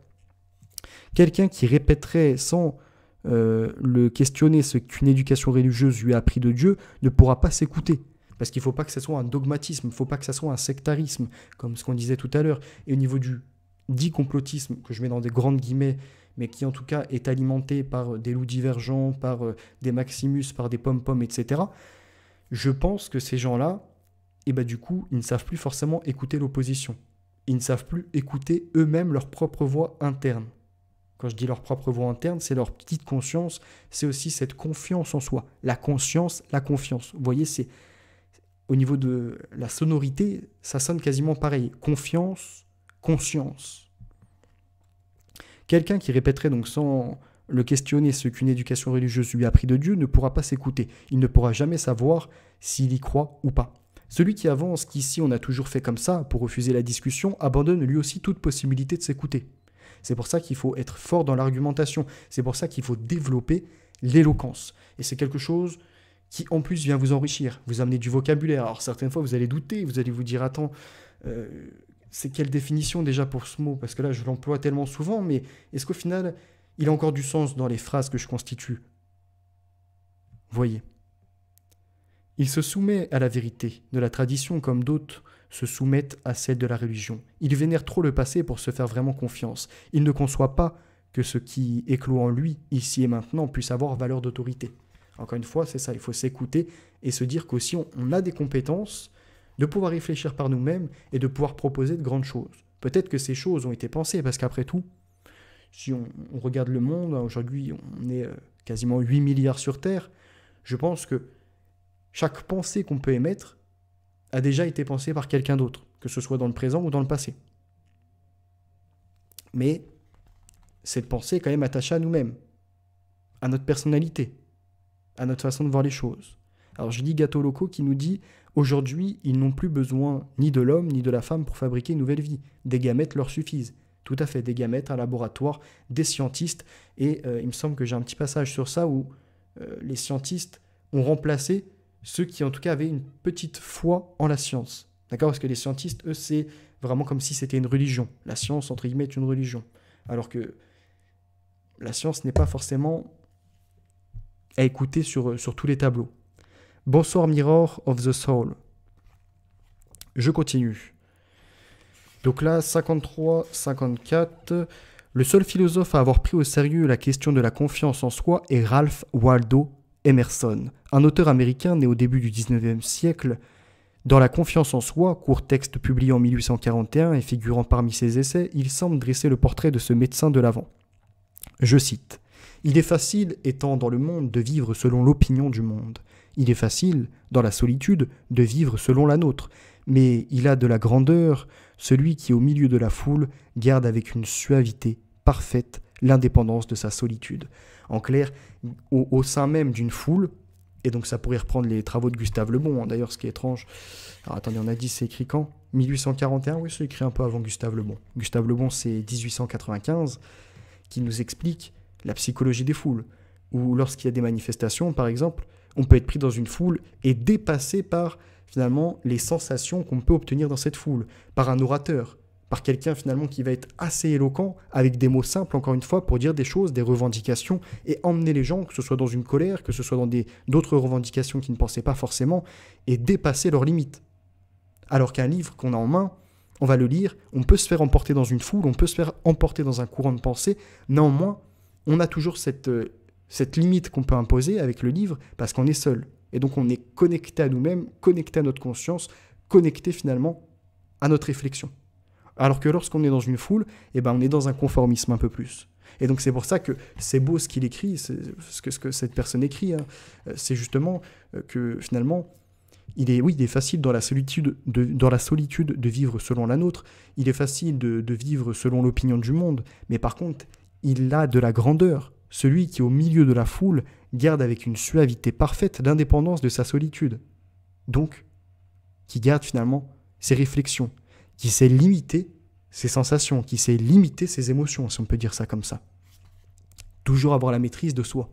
Quelqu'un qui répéterait sans le questionner ce qu'une éducation religieuse lui a appris de Dieu ne pourra pas s'écouter. Parce qu'il ne faut pas que ce soit un dogmatisme, il ne faut pas que ce soit un sectarisme, comme ce qu'on disait tout à l'heure. Et au niveau du dit complotisme, que je mets dans des grandes guillemets, mais qui en tout cas est alimenté par des loups divergents, par des Maximus, par des pom-pom, etc., je pense que ces gens-là, du coup, ils ne savent plus forcément écouter l'opposition. Ils ne savent plus écouter eux-mêmes leur propre voix interne. Quand je dis leur propre voix interne, c'est leur petite conscience, c'est aussi cette confiance en soi. La conscience, la confiance. Vous voyez, c'est au niveau de la sonorité, ça sonne quasiment pareil. Confiance, conscience. Quelqu'un qui répéterait donc sans le questionner ce qu'une éducation religieuse lui a appris de Dieu ne pourra pas s'écouter. Il ne pourra jamais savoir s'il y croit ou pas. Celui qui avance qu'ici on a toujours fait comme ça pour refuser la discussion abandonne lui aussi toute possibilité de s'écouter. C'est pour ça qu'il faut être fort dans l'argumentation. C'est pour ça qu'il faut développer l'éloquence. Et c'est quelque chose qui en plus vient vous enrichir, vous amener du vocabulaire. Alors certaines fois vous allez douter, vous allez vous dire attends, c'est quelle définition déjà pour ce mot? Parce que là, je l'emploie tellement souvent, mais est-ce qu'au final, il a encore du sens dans les phrases que je constitue? Voyez. Il se soumet à la vérité de la tradition comme d'autres se soumettent à celle de la religion. Il vénère trop le passé pour se faire vraiment confiance. Il ne conçoit pas que ce qui éclot en lui, ici et maintenant, puisse avoir valeur d'autorité. Encore une fois, c'est ça, il faut s'écouter et se dire qu'aussi on a des compétences de pouvoir réfléchir par nous-mêmes et de pouvoir proposer de grandes choses. Peut-être que ces choses ont été pensées, parce qu'après tout, si on regarde le monde, aujourd'hui on est quasiment 8 milliards sur Terre, je pense que chaque pensée qu'on peut émettre a déjà été pensée par quelqu'un d'autre, que ce soit dans le présent ou dans le passé. Mais cette pensée est quand même attachée à nous-mêmes, à notre personnalité, à notre façon de voir les choses. Alors je lis Gâteau Locaux qui nous dit « Aujourd'hui, ils n'ont plus besoin ni de l'homme ni de la femme pour fabriquer une nouvelle vie. Des gamètes leur suffisent. » Tout à fait, des gamètes, un laboratoire, des scientistes. Et il me semble que j'ai un petit passage sur ça où les scientistes ont remplacé ceux qui en tout cas avaient une petite foi en la science. D'accord? Parce que les scientistes, eux, c'est vraiment comme si c'était une religion. La science, entre guillemets, est une religion. Alors que la science n'est pas forcément à écouter sur tous les tableaux. Bonsoir Mirror of the Soul. Je continue. Donc là, 53, 54. Le seul philosophe à avoir pris au sérieux la question de la confiance en soi est Ralph Waldo Emerson, un auteur américain né au début du 19e siècle. Dans La confiance en soi, court texte publié en 1841 et figurant parmi ses essais, il semble dresser le portrait de ce médecin de l'avant. Je cite « Il est facile, étant dans le monde, de vivre selon l'opinion du monde. Il est facile, dans la solitude, de vivre selon la nôtre. Mais il a de la grandeur, celui qui, au milieu de la foule, garde avec une suavité parfaite l'indépendance de sa solitude. » En clair, au sein même d'une foule, et donc ça pourrait reprendre les travaux de Gustave Le Bon, hein. D'ailleurs, ce qui est étrange, alors attendez, on a dit c'est écrit quand? 1841, oui, c'est écrit un peu avant Gustave Le Bon. Gustave Le Bon, c'est 1895, qui nous explique la psychologie des foules, où lorsqu'il y a des manifestations, par exemple, on peut être pris dans une foule et dépassé par, finalement, les sensations qu'on peut obtenir dans cette foule, par un orateur, par quelqu'un finalement qui va être assez éloquent, avec des mots simples, encore une fois, pour dire des choses, des revendications, et emmener les gens, que ce soit dans une colère, que ce soit dans d'autres revendications qu'ils ne pensaient pas forcément, et dépasser leurs limites. Alors qu'un livre qu'on a en main, on va le lire, on peut se faire emporter dans une foule, on peut se faire emporter dans un courant de pensée, néanmoins, on a toujours cette limite qu'on peut imposer avec le livre, parce qu'on est seul. Et donc on est connecté à nous-mêmes, connecté à notre conscience, connecté finalement à notre réflexion. Alors que lorsqu'on est dans une foule, on est dans un conformisme un peu plus. Et donc c'est pour ça que c'est beau ce qu'il écrit, ce que cette personne écrit, hein. C'est justement que finalement, il est facile dans la solitude de vivre selon la nôtre, il est facile de vivre selon l'opinion du monde, mais par contre, il a de la grandeur. Celui qui, au milieu de la foule, garde avec une suavité parfaite l'indépendance de sa solitude. Donc, qui garde finalement ses réflexions, qui sait limiter ses sensations, qui sait limiter ses émotions, si on peut dire ça comme ça. Toujours avoir la maîtrise de soi.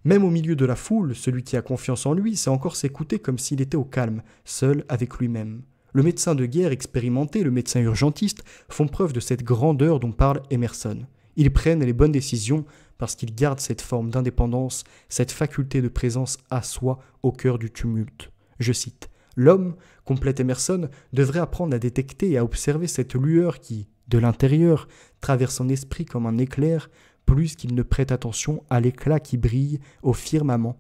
Même au milieu de la foule, celui qui a confiance en lui sait encore s'écouter comme s'il était au calme, seul avec lui-même. Le médecin de guerre expérimenté, le médecin urgentiste, font preuve de cette grandeur dont parle Emerson. Ils prennent les bonnes décisions parce qu'ils gardent cette forme d'indépendance, cette faculté de présence à soi au cœur du tumulte. Je cite « L'homme, complète Emerson, devrait apprendre à détecter et à observer cette lueur qui, de l'intérieur, traverse son esprit comme un éclair, plus qu'il ne prête attention à l'éclat qui brille au firmament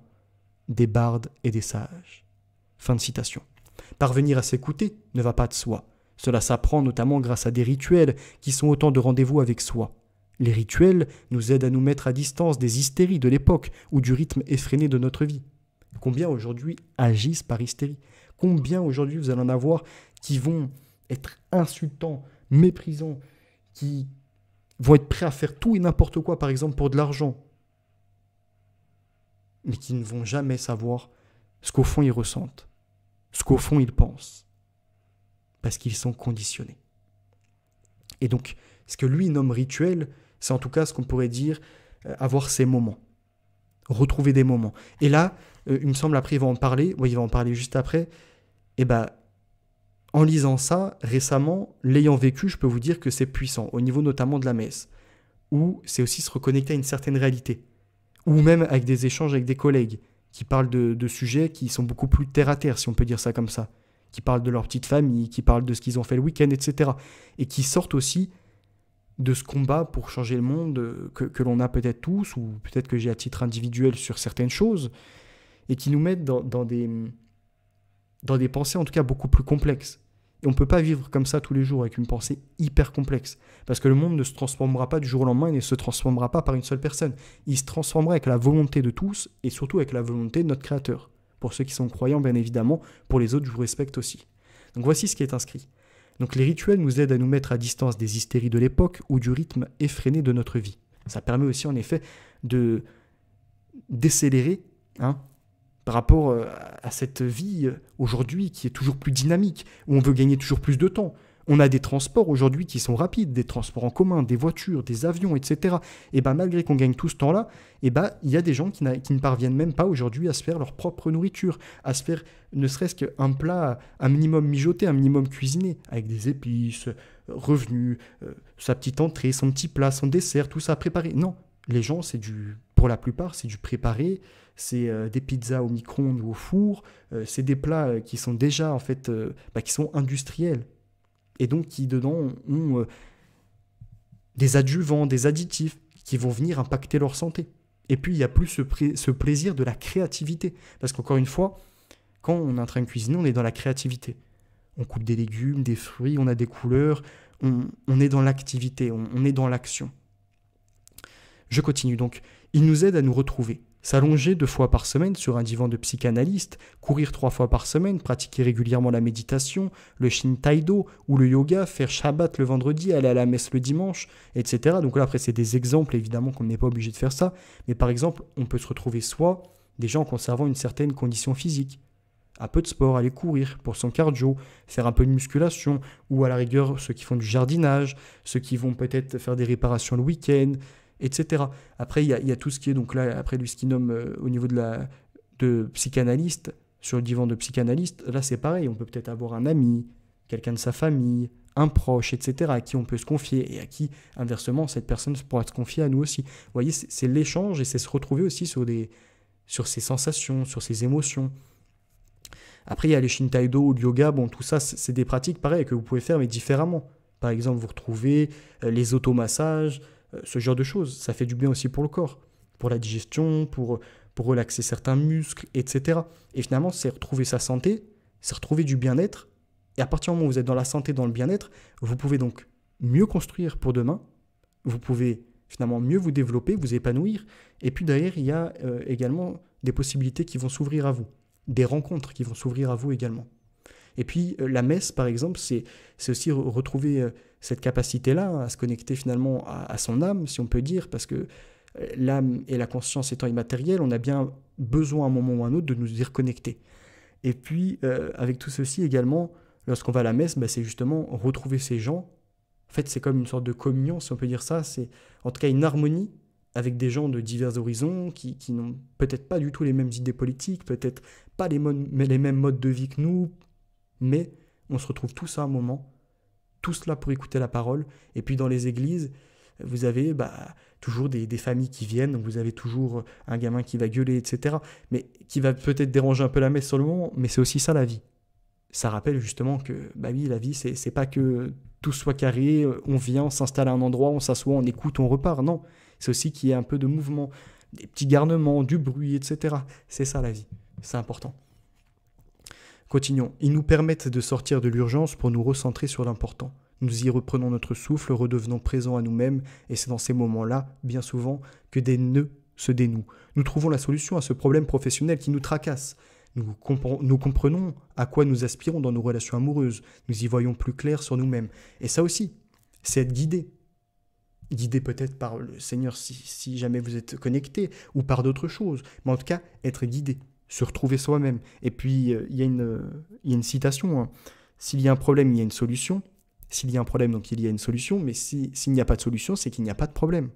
des bardes et des sages. » Fin de citation. Parvenir à s'écouter ne va pas de soi. Cela s'apprend notamment grâce à des rituels qui sont autant de rendez-vous avec soi. Les rituels nous aident à nous mettre à distance des hystéries de l'époque ou du rythme effréné de notre vie. Combien aujourd'hui agissent par hystérie? Combien aujourd'hui vous allez en avoir qui vont être insultants, méprisants, qui vont être prêts à faire tout et n'importe quoi, par exemple pour de l'argent, mais qui ne vont jamais savoir ce qu'au fond ils ressentent, ce qu'au fond ils pensent, parce qu'ils sont conditionnés. Et donc, ce que lui nomme rituel, c'est en tout cas ce qu'on pourrait dire avoir ces moments, retrouver des moments. Et là, il me semble, après il va en parler, oui, il va en parler juste après, En lisant ça, récemment, l'ayant vécu, je peux vous dire que c'est puissant, au niveau notamment de la messe, où c'est aussi se reconnecter à une certaine réalité, ou même avec des échanges avec des collègues qui parlent de sujets qui sont beaucoup plus terre-à-terre, si on peut dire ça comme ça, qui parlent de leur petite famille, qui parlent de ce qu'ils ont fait le week-end, etc. Et qui sortent aussi de ce combat pour changer le monde que l'on a peut-être tous, ou peut-être que j'ai à titre individuel sur certaines choses, et qui nous mettent dans des pensées en tout cas beaucoup plus complexes. Et on ne peut pas vivre comme ça tous les jours avec une pensée hyper complexe. Parce que le monde ne se transformera pas du jour au lendemain et ne se transformera pas par une seule personne. Il se transformera avec la volonté de tous et surtout avec la volonté de notre Créateur. Pour ceux qui sont croyants, bien évidemment. Pour les autres, je vous respecte aussi. Donc voici ce qui est inscrit. Donc les rituels nous aident à nous mettre à distance des hystéries de l'époque ou du rythme effréné de notre vie. Ça permet aussi en effet de décélérer, par rapport à cette vie aujourd'hui qui est toujours plus dynamique, où on veut gagner toujours plus de temps. On a des transports aujourd'hui qui sont rapides, des transports en commun, des voitures, des avions, etc. Et bien malgré qu'on gagne tout ce temps-là, il y a des gens qui ne parviennent même pas aujourd'hui à se faire leur propre nourriture, à se faire ne serait-ce qu'un plat, un minimum mijoté, un minimum cuisiné, avec des épices, revenus, sa petite entrée, son petit plat, son dessert, tout ça préparé. Non, les gens, pour la plupart, c'est du préparé, c'est des pizzas au micro-ondes ou au four, c'est des plats qui sont déjà en fait, qui sont industriels et donc qui dedans ont des adjuvants, des additifs qui vont venir impacter leur santé. Et puis il n'y a plus ce plaisir de la créativité, parce qu'encore une fois, quand on est en train de cuisiner, on est dans la créativité. On coupe des légumes, des fruits, on a des couleurs, on est dans l'activité, on est dans l'action. Je continue donc. Il nous aide à nous retrouver. S'allonger 2 fois par semaine sur un divan de psychanalyste, courir 3 fois par semaine, pratiquer régulièrement la méditation, le Shin-Taido ou le yoga, faire Shabbat le vendredi, aller à la messe le dimanche, etc. Donc là, après, c'est des exemples, évidemment, qu'on n'est pas obligé de faire ça. Mais par exemple, on peut se retrouver soit déjà en conservant une certaine condition physique, un peu de sport, aller courir pour son cardio, faire un peu de musculation, ou à la rigueur, ceux qui font du jardinage, ceux qui vont peut-être faire des réparations le week-end, etc. Après, il y a tout ce qui est, donc là, après lui, ce qu'il nomme au niveau de psychanalyste, sur le divan de psychanalyste, là, c'est pareil, on peut peut-être avoir un ami, quelqu'un de sa famille, un proche, etc., à qui on peut se confier, et à qui, inversement, cette personne pourra se confier à nous aussi. Vous voyez, c'est l'échange, et c'est se retrouver aussi sur ses sensations, sur ses émotions. Après, il y a les Shin-Taido ou le yoga, bon, tout ça, c'est des pratiques, pareil, que vous pouvez faire, mais différemment. Par exemple, vous retrouvez les automassages, ce genre de choses. Ça fait du bien aussi pour le corps, pour la digestion, pour relaxer certains muscles, etc. Et finalement, c'est retrouver sa santé, c'est retrouver du bien-être. Et à partir du moment où vous êtes dans la santé, dans le bien-être, vous pouvez donc mieux construire pour demain. Vous pouvez finalement mieux vous développer, vous épanouir. Et puis derrière, il y a également des possibilités qui vont s'ouvrir à vous, des rencontres qui vont s'ouvrir à vous également. Et puis la messe, par exemple, c'est aussi retrouver cette capacité-là à se connecter finalement à son âme, si on peut dire, parce que l'âme et la conscience étant immatérielles, on a bien besoin à un moment ou à un autre de nous y reconnecter. Et puis, avec tout ceci également, lorsqu'on va à la messe, c'est justement retrouver ces gens. En fait, c'est comme une sorte de communion, si on peut dire ça. C'est en tout cas une harmonie avec des gens de divers horizons qui n'ont peut-être pas du tout les mêmes idées politiques, peut-être pas les mêmes modes de vie que nous, mais on se retrouve tous à un moment, tous là pour écouter la parole. Et puis dans les églises, vous avez toujours des familles qui viennent, donc vous avez toujours un gamin qui va gueuler, etc. Mais qui va peut-être déranger un peu la messe sur le moment, mais c'est aussi ça la vie. Ça rappelle justement que, oui, la vie, c'est pas que tout soit carré, on vient, on s'installe à un endroit, on s'assoit, on écoute, on repart. Non, c'est aussi qu'il y ait un peu de mouvement, des petits garnements, du bruit, etc. C'est ça la vie, c'est important. Continuons. Ils nous permettent de sortir de l'urgence pour nous recentrer sur l'important. Nous y reprenons notre souffle, redevenons présents à nous-mêmes, et c'est dans ces moments-là, bien souvent, que des nœuds se dénouent. Nous trouvons la solution à ce problème professionnel qui nous tracasse. Nous comprenons à quoi nous aspirons dans nos relations amoureuses. Nous y voyons plus clair sur nous-mêmes. Et ça aussi, c'est être guidé. Guidé peut-être par le Seigneur si jamais vous êtes connecté, ou par d'autres choses. Mais en tout cas, être guidé, se retrouver soi-même. Et puis, il y a une citation, s'il y a un problème, il y a une solution. S'il y a un problème, donc il y a une solution. Mais s'il n'y a pas de solution, c'est qu'il n'y a pas de problème.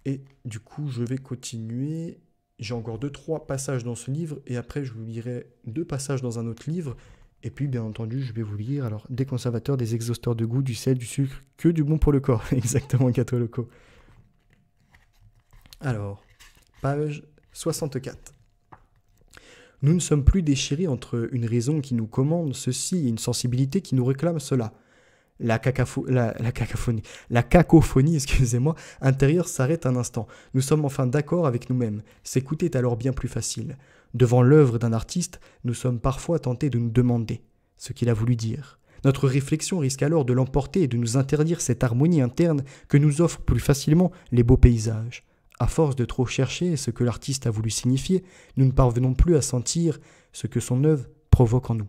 Et du coup, je vais continuer. J'ai encore 2-3 passages dans ce livre et après je vous lirai 2 passages dans un autre livre. Et puis bien entendu je vais vous lire alors des conservateurs, des exhausteurs de goût, du sel, du sucre, que du bon pour le corps. Exactement, gâteau locaux. Alors, page 64. Nous ne sommes plus déchirés entre une raison qui nous commande ceci et une sensibilité qui nous réclame cela. La cacophonie, excusez-moi, intérieure s'arrête un instant. Nous sommes enfin d'accord avec nous-mêmes. S'écouter est alors bien plus facile. Devant l'œuvre d'un artiste, nous sommes parfois tentés de nous demander ce qu'il a voulu dire. Notre réflexion risque alors de l'emporter et de nous interdire cette harmonie interne que nous offrent plus facilement les beaux paysages. À force de trop chercher ce que l'artiste a voulu signifier, nous ne parvenons plus à sentir ce que son œuvre provoque en nous.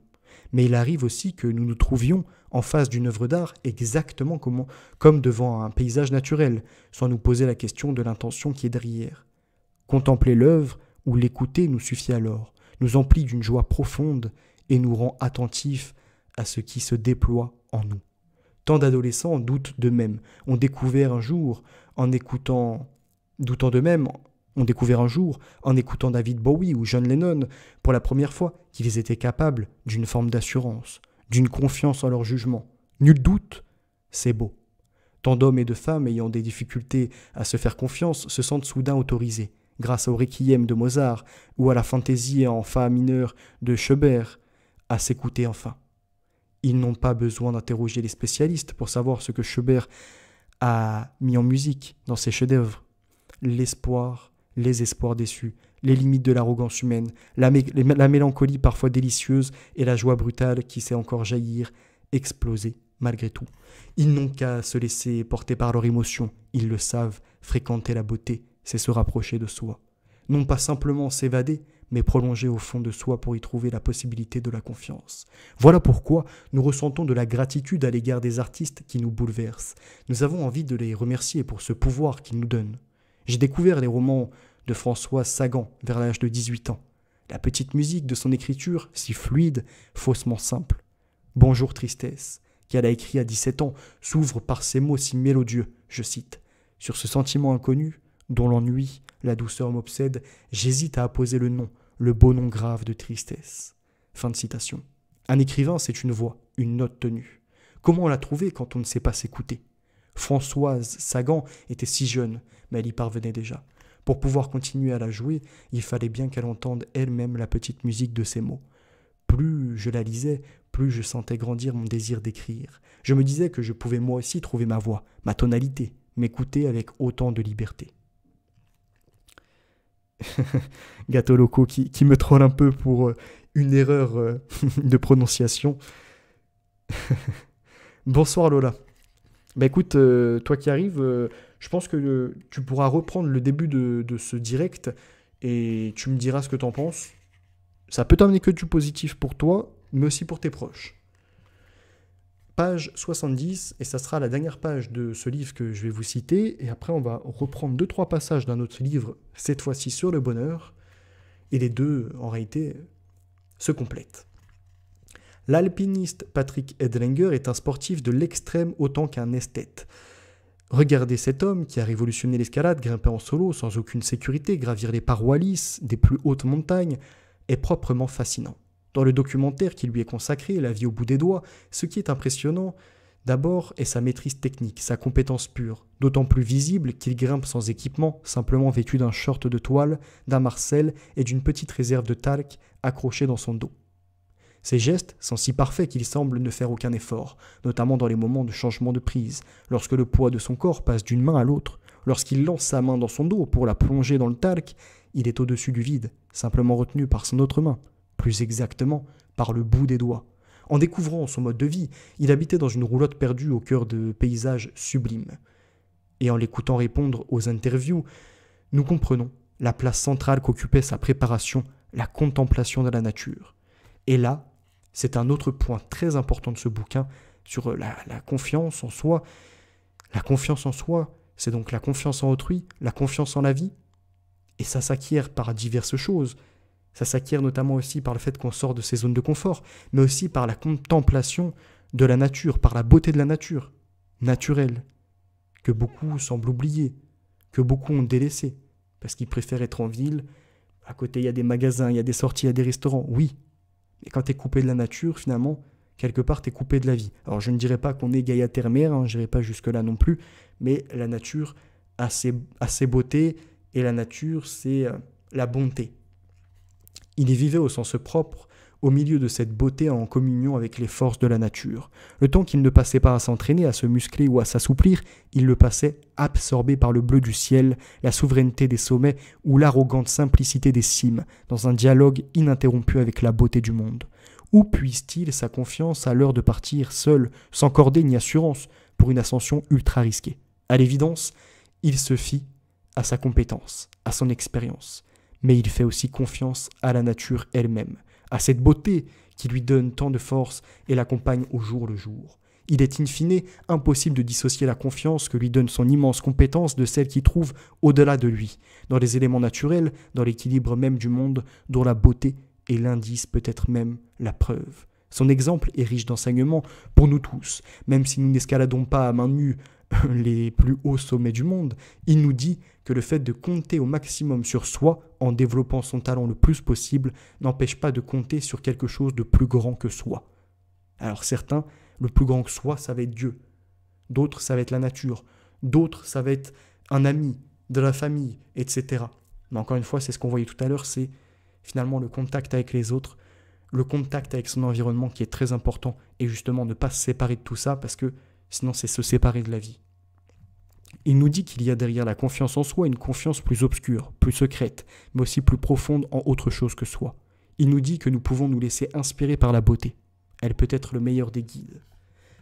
Mais il arrive aussi que nous nous trouvions en face d'une œuvre d'art exactement comme devant un paysage naturel, sans nous poser la question de l'intention qui est derrière. Contempler l'œuvre ou l'écouter nous suffit alors, nous emplit d'une joie profonde et nous rend attentifs à ce qui se déploie en nous. Tant d'adolescents doutent d'eux-mêmes, ont découvert un jour en écoutant David Bowie ou John Lennon pour la première fois qu'ils étaient capables d'une forme d'assurance, d'une confiance en leur jugement. Nul doute, c'est beau. Tant d'hommes et de femmes ayant des difficultés à se faire confiance se sentent soudain autorisés, grâce au Requiem de Mozart ou à la fantaisie en fa mineur de Schubert, à s'écouter enfin. Ils n'ont pas besoin d'interroger les spécialistes pour savoir ce que Schubert a mis en musique dans ses chefs-d'œuvre. L'espoir, les espoirs déçus, les limites de l'arrogance humaine, la mélancolie parfois délicieuse et la joie brutale qui sait encore jaillir, exploser malgré tout. Ils n'ont qu'à se laisser porter par leur émotion, ils le savent, fréquenter la beauté, c'est se rapprocher de soi. Non pas simplement s'évader, mais prolonger au fond de soi pour y trouver la possibilité de la confiance. Voilà pourquoi nous ressentons de la gratitude à l'égard des artistes qui nous bouleversent. Nous avons envie de les remercier pour ce pouvoir qu'ils nous donnent. J'ai découvert les romans de Françoise Sagan vers l'âge de 18 ans. La petite musique de son écriture, si fluide, faussement simple. Bonjour tristesse, qu'elle a écrit à 17 ans, s'ouvre par ces mots si mélodieux, je cite. Sur ce sentiment inconnu, dont l'ennui, la douceur m'obsède, j'hésite à apposer le nom, le beau nom grave de tristesse. Fin de citation. Un écrivain, c'est une voix, une note tenue. Comment la trouver quand on ne sait pas s'écouter ? Françoise Sagan était si jeune, mais elle y parvenait déjà. Pour pouvoir continuer à la jouer, il fallait bien qu'elle entende elle-même la petite musique de ses mots. Plus je la lisais, plus je sentais grandir mon désir d'écrire. Je me disais que je pouvais moi aussi trouver ma voix, ma tonalité, m'écouter avec autant de liberté. Gâteau locaux qui me troll un peu pour une erreur de prononciation. Bonsoir Lola. Bah écoute, toi qui arrives, je pense que tu pourras reprendre le début de ce direct et tu me diras ce que t'en penses. Ça peut t'amener que du positif pour toi, mais aussi pour tes proches. Page 70, et ça sera la dernière page de ce livre que je vais vous citer, et après on va reprendre 2-3 passages d'un autre livre, cette fois-ci sur le bonheur, et les deux, en réalité, se complètent. L'alpiniste Patrick Edlinger est un sportif de l'extrême autant qu'un esthète. Regardez cet homme qui a révolutionné l'escalade, grimper en solo, sans aucune sécurité, gravir les parois lisses des plus hautes montagnes, est proprement fascinant. Dans le documentaire qui lui est consacré, La vie au bout des doigts, ce qui est impressionnant, d'abord, est sa maîtrise technique, sa compétence pure, d'autant plus visible qu'il grimpe sans équipement, simplement vêtu d'un short de toile, d'un marcel et d'une petite réserve de talc accrochée dans son dos. Ses gestes sont si parfaits qu'il semble ne faire aucun effort, notamment dans les moments de changement de prise, lorsque le poids de son corps passe d'une main à l'autre. Lorsqu'il lance sa main dans son dos pour la plonger dans le talc, il est au-dessus du vide, simplement retenu par son autre main, plus exactement par le bout des doigts. En découvrant son mode de vie, il habitait dans une roulotte perdue au cœur de paysages sublimes. Et en l'écoutant répondre aux interviews, nous comprenons la place centrale qu'occupait sa préparation, la contemplation de la nature. Et là, c'est un autre point très important de ce bouquin sur la confiance en soi. La confiance en soi, c'est donc la confiance en autrui, la confiance en la vie. Et ça s'acquiert par diverses choses. Ça s'acquiert notamment aussi par le fait qu'on sort de ses zones de confort, mais aussi par la contemplation de la nature, par la beauté de la nature, naturelle, que beaucoup semblent oublier, que beaucoup ont délaissé, parce qu'ils préfèrent être en ville, À côté, il y a des magasins, il y a des sorties, il y a des restaurants, oui. Mais quand tu es coupé de la nature, finalement, quelque part, tu es coupé de la vie. Alors, je ne dirais pas qu'on est Gaïa Terre-Mère, je n'irai pas jusque-là non plus, mais la nature a ses beautés, et la nature, c'est la bonté. Il y vivait au sens propre, au milieu de cette beauté en communion avec les forces de la nature. Le temps qu'il ne passait pas à s'entraîner, à se muscler ou à s'assouplir, il le passait absorbé par le bleu du ciel, la souveraineté des sommets ou l'arrogante simplicité des cimes, dans un dialogue ininterrompu avec la beauté du monde. Où puise-t-il sa confiance à l'heure de partir seul, sans cordée ni assurance, pour une ascension ultra risquée? À l'évidence, il se fie à sa compétence, à son expérience, mais il fait aussi confiance à la nature elle-même, à cette beauté qui lui donne tant de force et l'accompagne au jour le jour. Il est in fine impossible de dissocier la confiance que lui donne son immense compétence de celle qu'il trouve au-delà de lui, dans les éléments naturels, dans l'équilibre même du monde, dont la beauté est l'indice, peut-être même la preuve. Son exemple est riche d'enseignements pour nous tous, même si nous n'escaladons pas à main nue les plus hauts sommets du monde, il nous dit que le fait de compter au maximum sur soi en développant son talent le plus possible n'empêche pas de compter sur quelque chose de plus grand que soi. Alors certains, le plus grand que soi, ça va être Dieu. D'autres, ça va être la nature. D'autres, ça va être un ami, de la famille, etc. Mais encore une fois, c'est ce qu'on voyait tout à l'heure, c'est finalement le contact avec les autres, le contact avec son environnement qui est très important, et justement ne pas se séparer de tout ça parce que sinon c'est se séparer de la vie. Il nous dit qu'il y a derrière la confiance en soi une confiance plus obscure, plus secrète, mais aussi plus profonde en autre chose que soi. Il nous dit que nous pouvons nous laisser inspirer par la beauté. Elle peut être le meilleur des guides.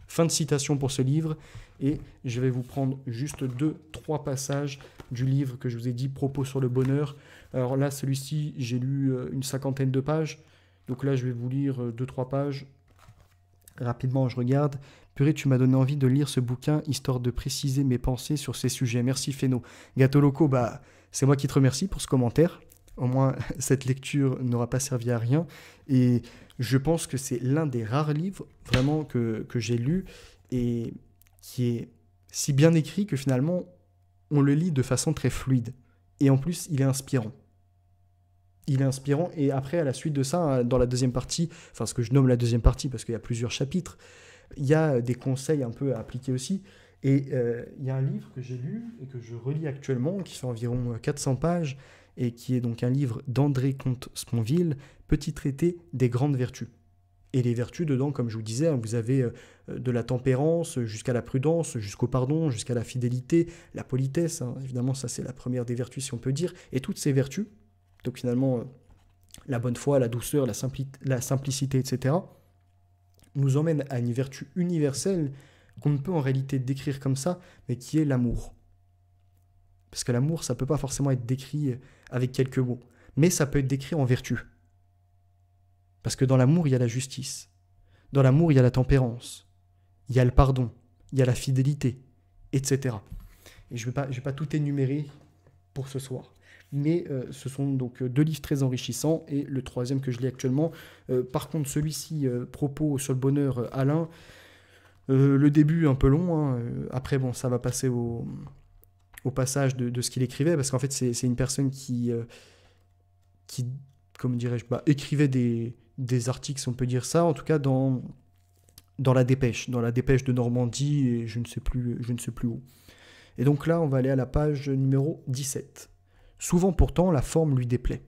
Fin de citation pour ce livre, et je vais vous prendre juste 2-3 passages du livre que je vous ai dit, Propos sur le bonheur. Alors là, celui-ci, j'ai lu une 50aine de pages, donc là je vais vous lire 2-3 pages. Rapidement, je regarde. Purée, tu m'as donné envie de lire ce bouquin, histoire de préciser mes pensées sur ces sujets. Merci Féno. Gâteau Loco, c'est moi qui te remercie pour ce commentaire. Au moins, cette lecture n'aura pas servi à rien. Et je pense que c'est l'un des rares livres, vraiment, que j'ai lu et qui est si bien écrit que finalement, on le lit de façon très fluide. Et en plus, il est inspirant. Il est inspirant, et après, à la suite de ça, dans la deuxième partie, enfin ce que je nomme la deuxième partie parce qu'il y a plusieurs chapitres, il y a des conseils un peu à appliquer aussi, et il y a un livre que j'ai lu et que je relis actuellement, qui fait environ 400 pages, et qui est donc un livre d'André Comte-Sponville, Petit traité des grandes vertus. Et les vertus dedans, comme je vous disais, vous avez de la tempérance jusqu'à la prudence, jusqu'au pardon, jusqu'à la fidélité, la politesse, évidemment ça c'est la première des vertus si on peut dire, et toutes ces vertus, donc finalement, la bonne foi, la douceur, la simplicité, etc., nous emmènent à une vertu universelle qu'on ne peut en réalité décrire comme ça, mais qui est l'amour. Parce que l'amour, ça ne peut pas forcément être décrit avec quelques mots, mais ça peut être décrit en vertu. Parce que dans l'amour, il y a la justice. Dans l'amour, il y a la tempérance. Il y a le pardon. Il y a la fidélité, etc. Et je vais pas tout énumérer pour ce soir. Mais ce sont donc 2 livres très enrichissants, et le troisième que je lis actuellement. Par contre, celui-ci, Propos sur le bonheur, Alain, le début un peu long, après bon, ça va passer au passage de ce qu'il écrivait, parce qu'en fait c'est une personne qui comment dirais-je, écrivait des articles, si on peut dire ça, en tout cas dans la dépêche de Normandie, et je ne sais plus où. Et donc là, on va aller à la page numéro 17. Souvent pourtant, la forme lui déplaît.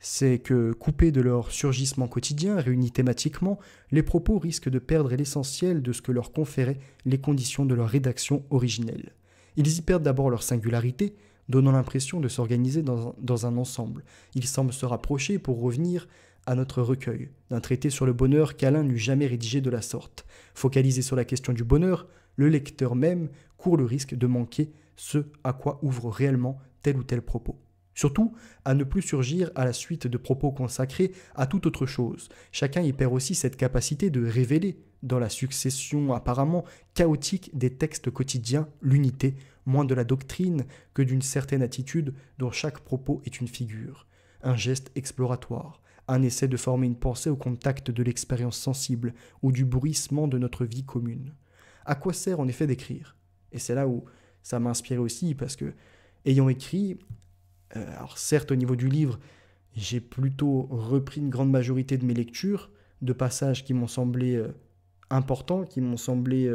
C'est que, coupés de leur surgissement quotidien, réunis thématiquement, les propos risquent de perdre l'essentiel de ce que leur conféraient les conditions de leur rédaction originelle. Ils y perdent d'abord leur singularité, donnant l'impression de s'organiser dans un ensemble. Ils semblent se rapprocher, pour revenir à notre recueil, d'un traité sur le bonheur qu'Alain n'eût jamais rédigé de la sorte. Focalisé sur la question du bonheur, le lecteur même court le risque de manquer ce à quoi ouvre réellement tel ou tel propos. Surtout, à ne plus surgir à la suite de propos consacrés à toute autre chose. Chacun y perd aussi cette capacité de révéler, dans la succession apparemment chaotique des textes quotidiens, l'unité, moins de la doctrine que d'une certaine attitude dont chaque propos est une figure, un geste exploratoire, un essai de former une pensée au contact de l'expérience sensible ou du bruissement de notre vie commune. À quoi sert en effet d'écrire? Et c'est là où ça m'a inspiré aussi, parce que, ayant écrit, alors certes au niveau du livre, j'ai plutôt repris une grande majorité de mes lectures, de passages qui m'ont semblé importants, qui m'ont semblé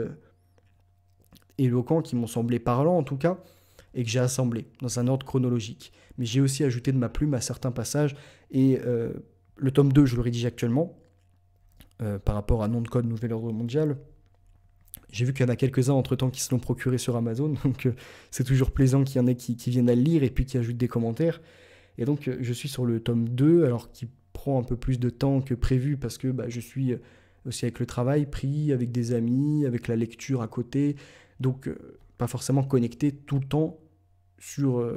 éloquents, qui m'ont semblé parlants en tout cas, et que j'ai assemblé dans un ordre chronologique. Mais j'ai aussi ajouté de ma plume à certains passages, et le tome 2, je le rédige actuellement, par rapport à Nom de code Nouvel Ordre Mondial. J'ai vu qu'il y en a quelques-uns entre-temps qui se l'ont procuré sur Amazon, donc c'est toujours plaisant qu'il y en ait qui viennent à le lire et puis qui ajoutent des commentaires. Et donc je suis sur le tome 2, alors qui prend un peu plus de temps que prévu parce que je suis aussi avec le travail, pris avec des amis, avec la lecture à côté, donc pas forcément connecté tout le temps sur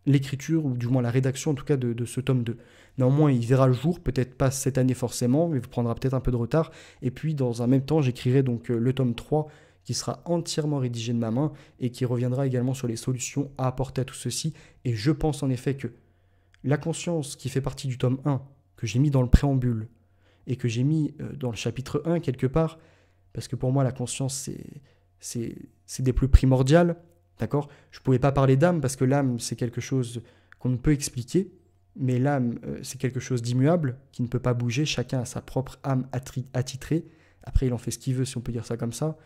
l'écriture, ou du moins la rédaction en tout cas de ce tome 2. Néanmoins, il verra le jour, peut-être pas cette année forcément, mais il prendra peut-être un peu de retard. Et puis, dans un même temps, j'écrirai donc le tome 3, qui sera entièrement rédigé de ma main, et qui reviendra également sur les solutions à apporter à tout ceci. Et je pense en effet que la conscience qui fait partie du tome 1, que j'ai mis dans le préambule, et que j'ai mis dans le chapitre 1 quelque part, parce que pour moi, la conscience, c'est des plus primordiales, d'accord ? Je ne pouvais pas parler d'âme, parce que l'âme, c'est quelque chose qu'on ne peut expliquer, mais l'âme, c'est quelque chose d'immuable, qui ne peut pas bouger. Chacun a sa propre âme attitrée. Après, il en fait ce qu'il veut, si on peut dire ça comme ça.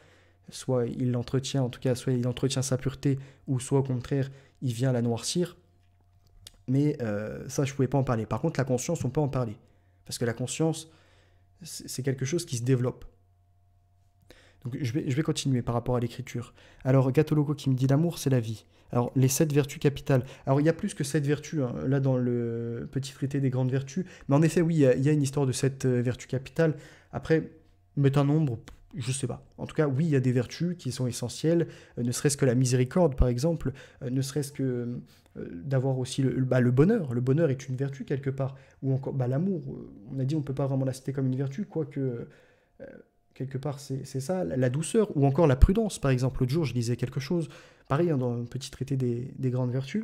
Soit il l'entretient, en tout cas, soit il entretient sa pureté, ou soit au contraire, il vient la noircir. Mais ça, je ne pouvais pas en parler. Par contre, la conscience, on peut en parler. Parce que la conscience, c'est quelque chose qui se développe. Donc je vais continuer par rapport à l'écriture. Alors, Gatoloco qui me dit l'amour, c'est la vie. Alors, les 7 vertus capitales. Alors, il y a plus que 7 vertus, hein, là, dans le petit traité des grandes vertus. Mais en effet, oui, il y a une histoire de 7 vertus capitales. Après, mettre un nombre, je ne sais pas. En tout cas, oui, il y a des vertus qui sont essentielles, ne serait-ce que la miséricorde, par exemple, ne serait-ce que d'avoir aussi le bonheur. Le bonheur est une vertu, quelque part. Ou encore l'amour. On a dit on ne peut pas vraiment la citer comme une vertu, quoique... quelque part, c'est ça, la douceur, ou encore la prudence, par exemple. L'autre jour, je lisais quelque chose, pareil, hein, dans un petit traité des grandes vertus,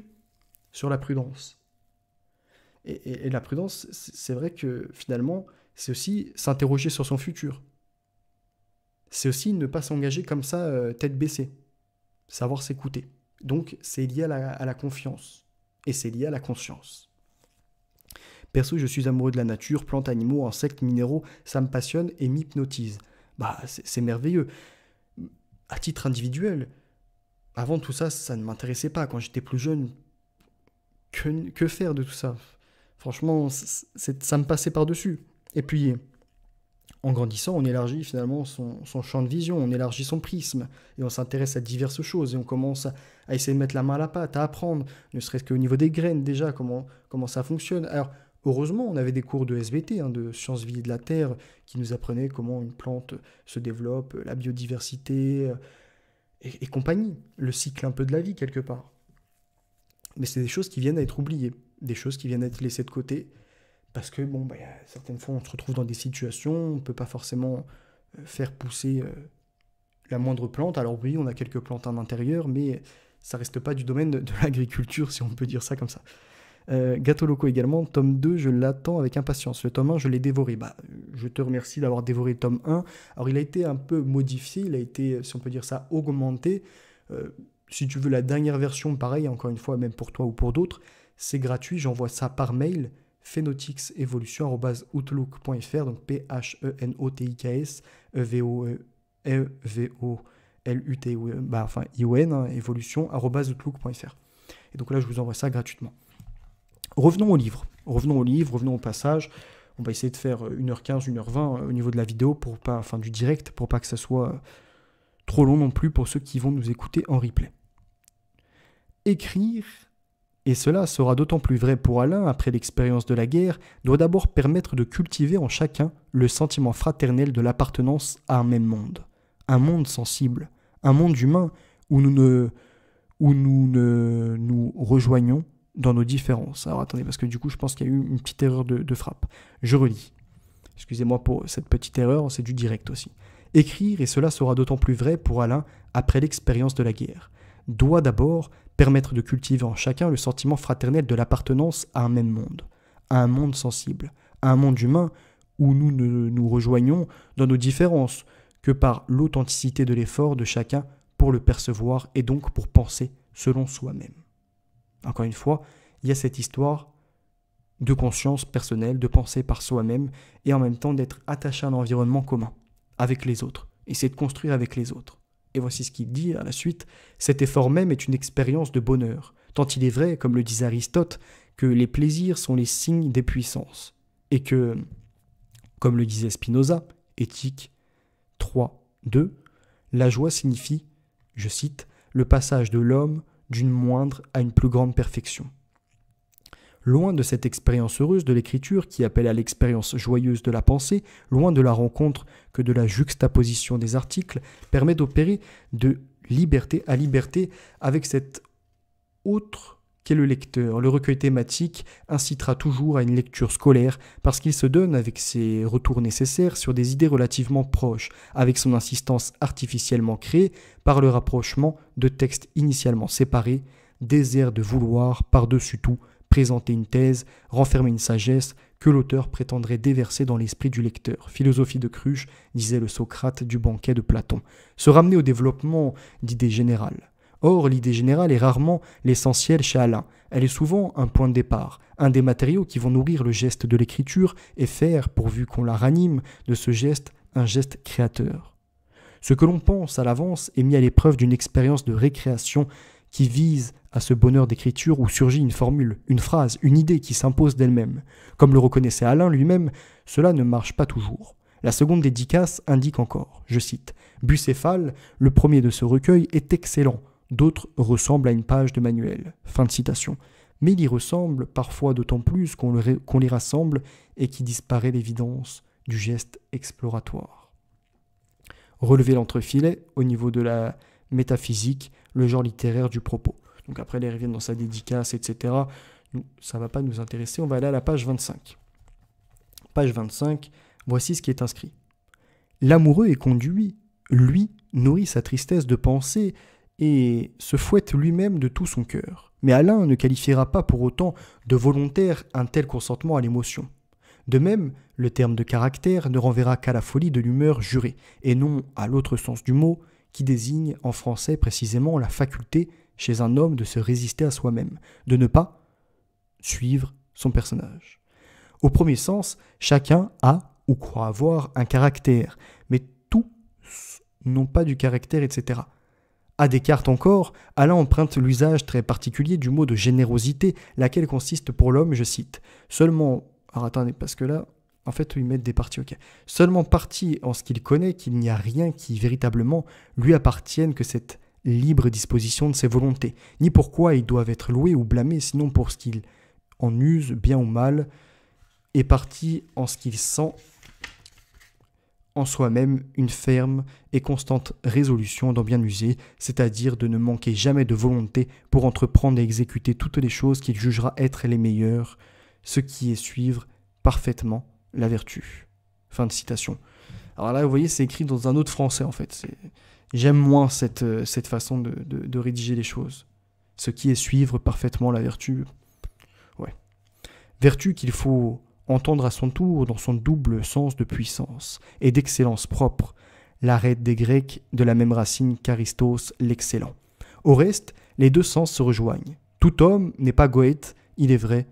sur la prudence. Et la prudence, c'est vrai que, finalement, c'est aussi s'interroger sur son futur. C'est aussi ne pas s'engager comme ça, tête baissée. Savoir s'écouter. Donc, c'est lié à la confiance. Et c'est lié à la conscience. Perso, je suis amoureux de la nature, plantes, animaux, insectes, minéraux, ça me passionne et m'hypnotise. C'est merveilleux. À titre individuel, avant tout ça, ça ne m'intéressait pas. Quand j'étais plus jeune, que faire de tout ça ? Franchement, ça me passait par-dessus. Et puis, en grandissant, on élargit finalement son champ de vision, on élargit son prisme, et on s'intéresse à diverses choses, et on commence à essayer de mettre la main à la pâte, à apprendre, ne serait-ce qu'au niveau des graines déjà, comment ça fonctionne. Alors, heureusement, on avait des cours de SVT, hein, de sciences vie de la Terre, qui nous apprenaient comment une plante se développe, la biodiversité, et compagnie, le cycle un peu de la vie quelque part. Mais c'est des choses qui viennent à être oubliées, des choses qui viennent à être laissées de côté, parce que certaines fois on se retrouve dans des situations, on ne peut pas forcément faire pousser la moindre plante. Alors oui, on a quelques plantes en intérieur, mais ça reste pas du domaine de l'agriculture, si on peut dire ça comme ça. Gatoloco également, tome 2, je l'attends avec impatience. Le tome 1, je l'ai dévoré. Je te remercie d'avoir dévoré le tome 1. Alors, il a été un peu modifié, il a été, si on peut dire ça, augmenté. Si tu veux la dernière version, pareil, encore une fois, même pour toi ou pour d'autres, c'est gratuit, j'envoie ça par mail, phenotixevolution@outlook.fr, donc PHENOTIKS, EVOLUTION, evolution@outlook.fr. Et donc là, je vous envoie ça gratuitement. Revenons au livre, revenons au passage. On va essayer de faire 1h15, 1h20 au niveau de la vidéo, du direct, pour pas que ça soit trop long non plus pour ceux qui vont nous écouter en replay. Écrire, et cela sera d'autant plus vrai pour Alain après l'expérience de la guerre, doit d'abord permettre de cultiver en chacun le sentiment fraternel de l'appartenance à un même monde. Un monde sensible, un monde humain où nous nous rejoignons dans nos différences. Alors attendez, parce que du coup, je pense qu'il y a eu une petite erreur de frappe. Je relis. Excusez-moi pour cette petite erreur, c'est du direct aussi. Écrire, et cela sera d'autant plus vrai pour Alain après l'expérience de la guerre, doit d'abord permettre de cultiver en chacun le sentiment fraternel de l'appartenance à un même monde, à un monde sensible, à un monde humain où nous nous rejoignons dans nos différences que par l'authenticité de l'effort de chacun pour le percevoir et donc pour penser selon soi-même. Encore une fois, il y a cette histoire de conscience personnelle, de penser par soi-même, et en même temps d'être attaché à un environnement commun, avec les autres. Et c'est de construire avec les autres. Et voici ce qu'il dit à la suite. Cet effort même est une expérience de bonheur, tant il est vrai, comme le disait Aristote, que les plaisirs sont les signes des puissances. Et que, comme le disait Spinoza, Éthique 3.2, la joie signifie, je cite, le passage de l'homme d'une moindre à une plus grande perfection. Loin de cette expérience heureuse de l'écriture qui appelle à l'expérience joyeuse de la pensée, loin de la rencontre que de la juxtaposition des articles, permet d'opérer de liberté à liberté avec cet autre qu'est le lecteur. Le recueil thématique incitera toujours à une lecture scolaire parce qu'il se donne avec ses retours nécessaires sur des idées relativement proches, avec son insistance artificiellement créée par le rapprochement de textes initialement séparés, désert de vouloir, par-dessus tout, présenter une thèse, renfermer une sagesse que l'auteur prétendrait déverser dans l'esprit du lecteur. Philosophie de Cruche, disait le Socrate du banquet de Platon. Se ramener au développement d'idées générales. Or, l'idée générale est rarement l'essentiel chez Alain. Elle est souvent un point de départ, un des matériaux qui vont nourrir le geste de l'écriture et faire, pourvu qu'on la ranime, de ce geste un geste créateur. Ce que l'on pense à l'avance est mis à l'épreuve d'une expérience de récréation qui vise à ce bonheur d'écriture où surgit une formule, une phrase, une idée qui s'impose d'elle-même. Comme le reconnaissait Alain lui-même, cela ne marche pas toujours. La seconde dédicace indique encore, je cite, « Bucéphale, le premier de ce recueil, est excellent. D'autres ressemblent à une page de manuel. » Fin de citation. Mais il y ressemble parfois d'autant plus qu'on les rassemble et qui disparaît l'évidence du geste exploratoire. Relever l'entrefilet au niveau de la métaphysique, le genre littéraire du propos. Donc après, ils reviennent dans sa dédicace, etc. Ça ne va pas nous intéresser. On va aller à la page 25. Page 25, voici ce qui est inscrit. L'amoureux est conduit, lui, nourrit sa tristesse de pensée et se fouette lui-même de tout son cœur. Mais Alain ne qualifiera pas pour autant de volontaire un tel consentement à l'émotion. De même, le terme de caractère ne renverra qu'à la folie de l'humeur jurée, et non à l'autre sens du mot, qui désigne en français précisément la faculté chez un homme de se résister à soi-même, de ne pas suivre son personnage. Au premier sens, chacun a ou croit avoir un caractère, mais tous n'ont pas du caractère, etc. À Descartes encore, Alain emprunte l'usage très particulier du mot de générosité, laquelle consiste pour l'homme, je cite, seulement, alors attendez, parce que là, en fait, ils mettent des parties, ok, seulement partie en ce qu'il connaît qu'il n'y a rien qui véritablement lui appartienne que cette libre disposition de ses volontés, ni pourquoi ils doivent être loués ou blâmés, sinon pour ce qu'il en use, bien ou mal, est parti en ce qu'il sent en soi-même une ferme et constante résolution d'en bien user, c'est-à-dire de ne manquer jamais de volonté pour entreprendre et exécuter toutes les choses qu'il jugera être les meilleures, ce qui est suivre parfaitement la vertu. Fin de citation. Alors là, vous voyez, c'est écrit dans un autre français, en fait. J'aime moins cette façon de rédiger les choses. Ce qui est suivre parfaitement la vertu. Ouais. Vertu qu'il faut entendre à son tour dans son double sens de puissance et d'excellence propre, l'arête des Grecs de la même racine qu'Aristos l'excellent. Au reste, les deux sens se rejoignent. Tout homme n'est pas Goethe, il est vrai,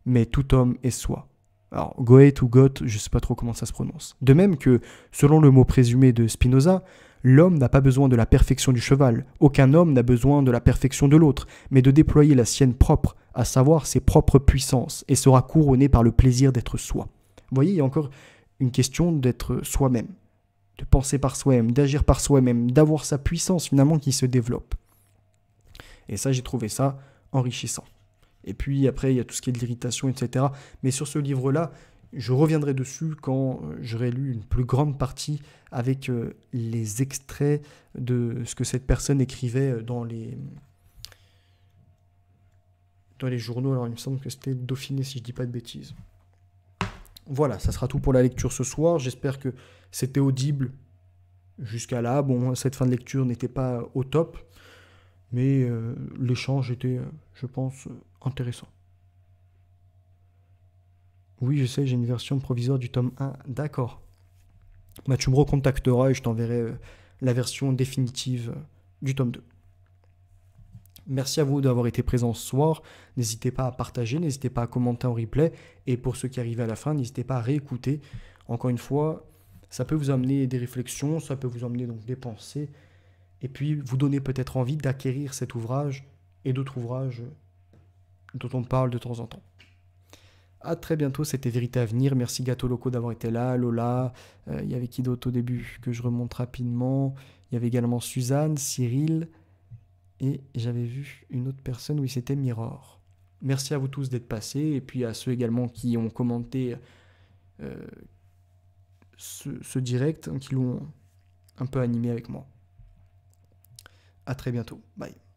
mais tout homme est soi. Alors, Goethe ou Goethe, je ne sais pas trop comment ça se prononce. De même que, selon le mot présumé de Spinoza, l'homme n'a pas besoin de la perfection du cheval, aucun homme n'a besoin de la perfection de l'autre, mais de déployer la sienne propre, à savoir ses propres puissances, et sera couronné par le plaisir d'être soi. Vous voyez, il y a encore une question d'être soi-même, de penser par soi-même, d'agir par soi-même, d'avoir sa puissance finalement qui se développe. Et ça, j'ai trouvé ça enrichissant. Et puis après, il y a tout ce qui est de l'irritation, etc. Mais sur ce livre-là, je reviendrai dessus quand j'aurai lu une plus grande partie avec les extraits de ce que cette personne écrivait dans les journaux. Alors il me semble que c'était Dauphiné, si je ne dis pas de bêtises. Voilà, ça sera tout pour la lecture ce soir. J'espère que c'était audible jusqu'à là. Bon, cette fin de lecture n'était pas au top, mais l'échange était, je pense, intéressant. Oui, je sais, j'ai une version provisoire du tome 1. D'accord. Bah, tu me recontacteras et je t'enverrai la version définitive du tome 2. Merci à vous d'avoir été présents ce soir. N'hésitez pas à partager, n'hésitez pas à commenter en replay. Et pour ceux qui arrivent à la fin, n'hésitez pas à réécouter. Encore une fois, ça peut vous amener des réflexions, ça peut vous amener donc des pensées. Et puis vous donner peut-être envie d'acquérir cet ouvrage et d'autres ouvrages dont on parle de temps en temps. À très bientôt, c'était Vérité à venir. Merci Gâteau Locaux d'avoir été là, Lola. Il y avait qui d'autre au début que je remonte rapidement. Il y avait également Suzanne, Cyril. Et j'avais vu une autre personne, oui, c'était Mirror. Merci à vous tous d'être passés. Et puis à ceux également qui ont commenté ce direct, qui l'ont un peu animé avec moi. À très bientôt. Bye.